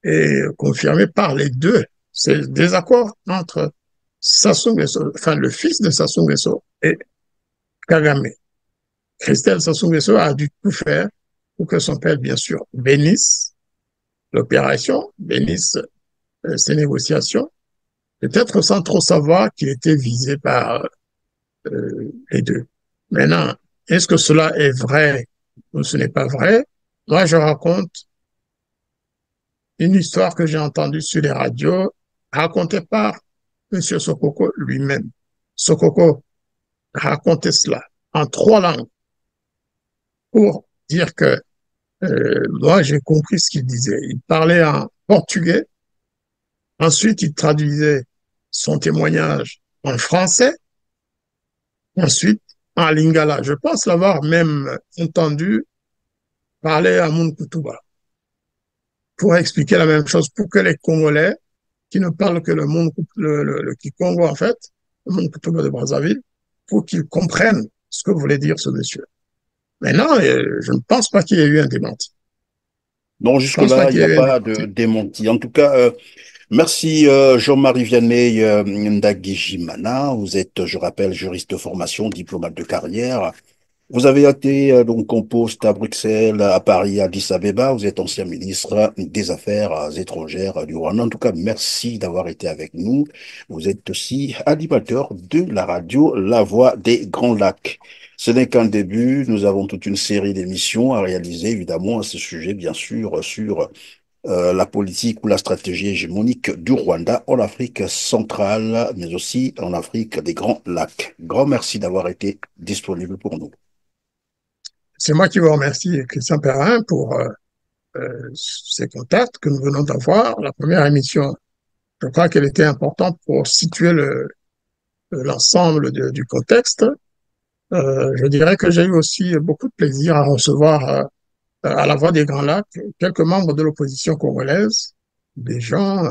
et confirmé par les deux. C'est des accords entre Sassou Nguesso, enfin le fils de Sassou Nguesso et Kagame. Christelle Sassou Nguesso a dû tout faire pour que son père, bien sûr, bénisse l'opération, bénisse ces négociations, peut-être sans trop savoir qu'il était visé par les deux. Maintenant, est-ce que cela est vrai ou ce n'est pas vrai? Moi, je raconte une histoire que j'ai entendue sur les radios, racontée par M. Sokoko lui-même. Sokoko racontait cela en trois langues pour dire que moi, j'ai compris ce qu'il disait. Il parlait en portugais, ensuite il traduisait son témoignage en français, ensuite en lingala. Je pense l'avoir même entendu parler à Munkutuba pour expliquer la même chose, pour que les Congolais qui ne parlent que le monde, le Kikongo en fait, le Munkutuba de Brazzaville, pour qu'ils comprennent ce que voulait dire ce monsieur. Maintenant, je ne pense pas qu'il y ait eu un démenti. Non, Je ne pense pas jusque-là, il qu'il n'y y ait a eu un pas de démenti. démenti. En tout cas, merci Jean-Marie Vianney Ndagijimana. Vous êtes, je rappelle, juriste de formation, diplomate de carrière. Vous avez été donc en poste à Bruxelles, à Paris, à Addis Abeba. Vous êtes ancien ministre des Affaires étrangères du Rwanda. En tout cas, merci d'avoir été avec nous. Vous êtes aussi animateur de la radio La Voix des Grands Lacs. Ce n'est qu'un début. Nous avons toute une série d'émissions à réaliser, évidemment, à ce sujet, bien sûr, sur la politique ou la stratégie hégémonique du Rwanda en Afrique centrale, mais aussi en Afrique des Grands Lacs. Grand merci d'avoir été disponible pour nous. C'est moi qui vous remercie, Christian Perrin, pour ces contacts que nous venons d'avoir. La première émission, je crois qu'elle était importante pour situer l'ensemble du contexte. Je dirais que j'ai eu aussi beaucoup de plaisir à recevoir à la Voix des Grands Lacs quelques membres de l'opposition congolaise, des gens,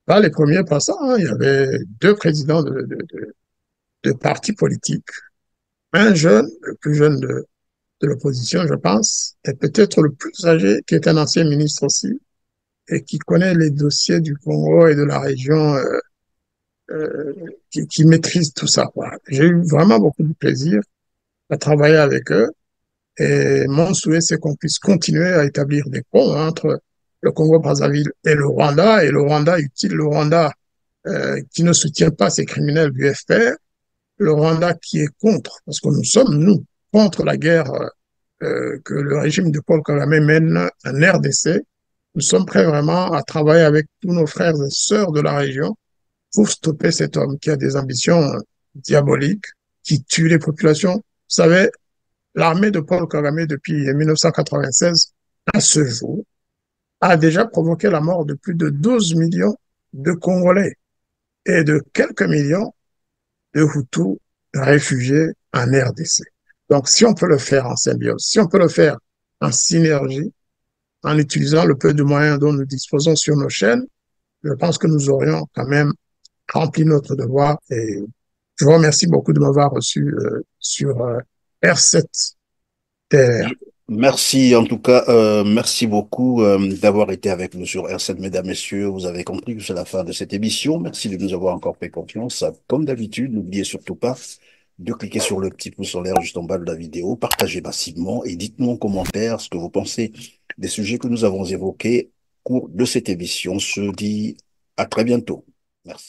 pas les premiers passants, hein. Il y avait deux présidents de partis politiques, un jeune, le plus jeune de l'opposition, je pense, et peut-être le plus âgé, qui est un ancien ministre aussi, et qui connaît les dossiers du Congo et de la région, qui maîtrise tout ça, quoi. J'ai eu vraiment beaucoup de plaisir à travailler avec eux, et mon souhait, c'est qu'on puisse continuer à établir des ponts entre le Congo-Brazzaville et le Rwanda utile, le Rwanda qui ne soutient pas ces criminels du FPR, le Rwanda qui est contre, parce que nous sommes, nous, contre la guerre que le régime de Paul Kagame mène en RDC. Nous sommes prêts vraiment à travailler avec tous nos frères et sœurs de la région pour stopper cet homme qui a des ambitions diaboliques, qui tue les populations. Vous savez, l'armée de Paul Kagame depuis 1996 à ce jour a déjà provoqué la mort de plus de 12 millions de Congolais et de quelques millions de Hutus réfugiés en RDC. Donc, si on peut le faire en symbiose, si on peut le faire en synergie, en utilisant le peu de moyens dont nous disposons sur nos chaînes, je pense que nous aurions quand même rempli notre devoir. Et je vous remercie beaucoup de m'avoir reçu sur R7 TR. Merci en tout cas, merci beaucoup d'avoir été avec nous sur R7, mesdames, messieurs. Vous avez compris que c'est la fin de cette émission. Merci de nous avoir encore fait confiance. Comme d'habitude, n'oubliez surtout pas de cliquer sur le petit pouce en l'air juste en bas de la vidéo, partagez massivement et dites-nous en commentaire ce que vous pensez des sujets que nous avons évoqués au cours de cette émission. On se dit à très bientôt. Merci.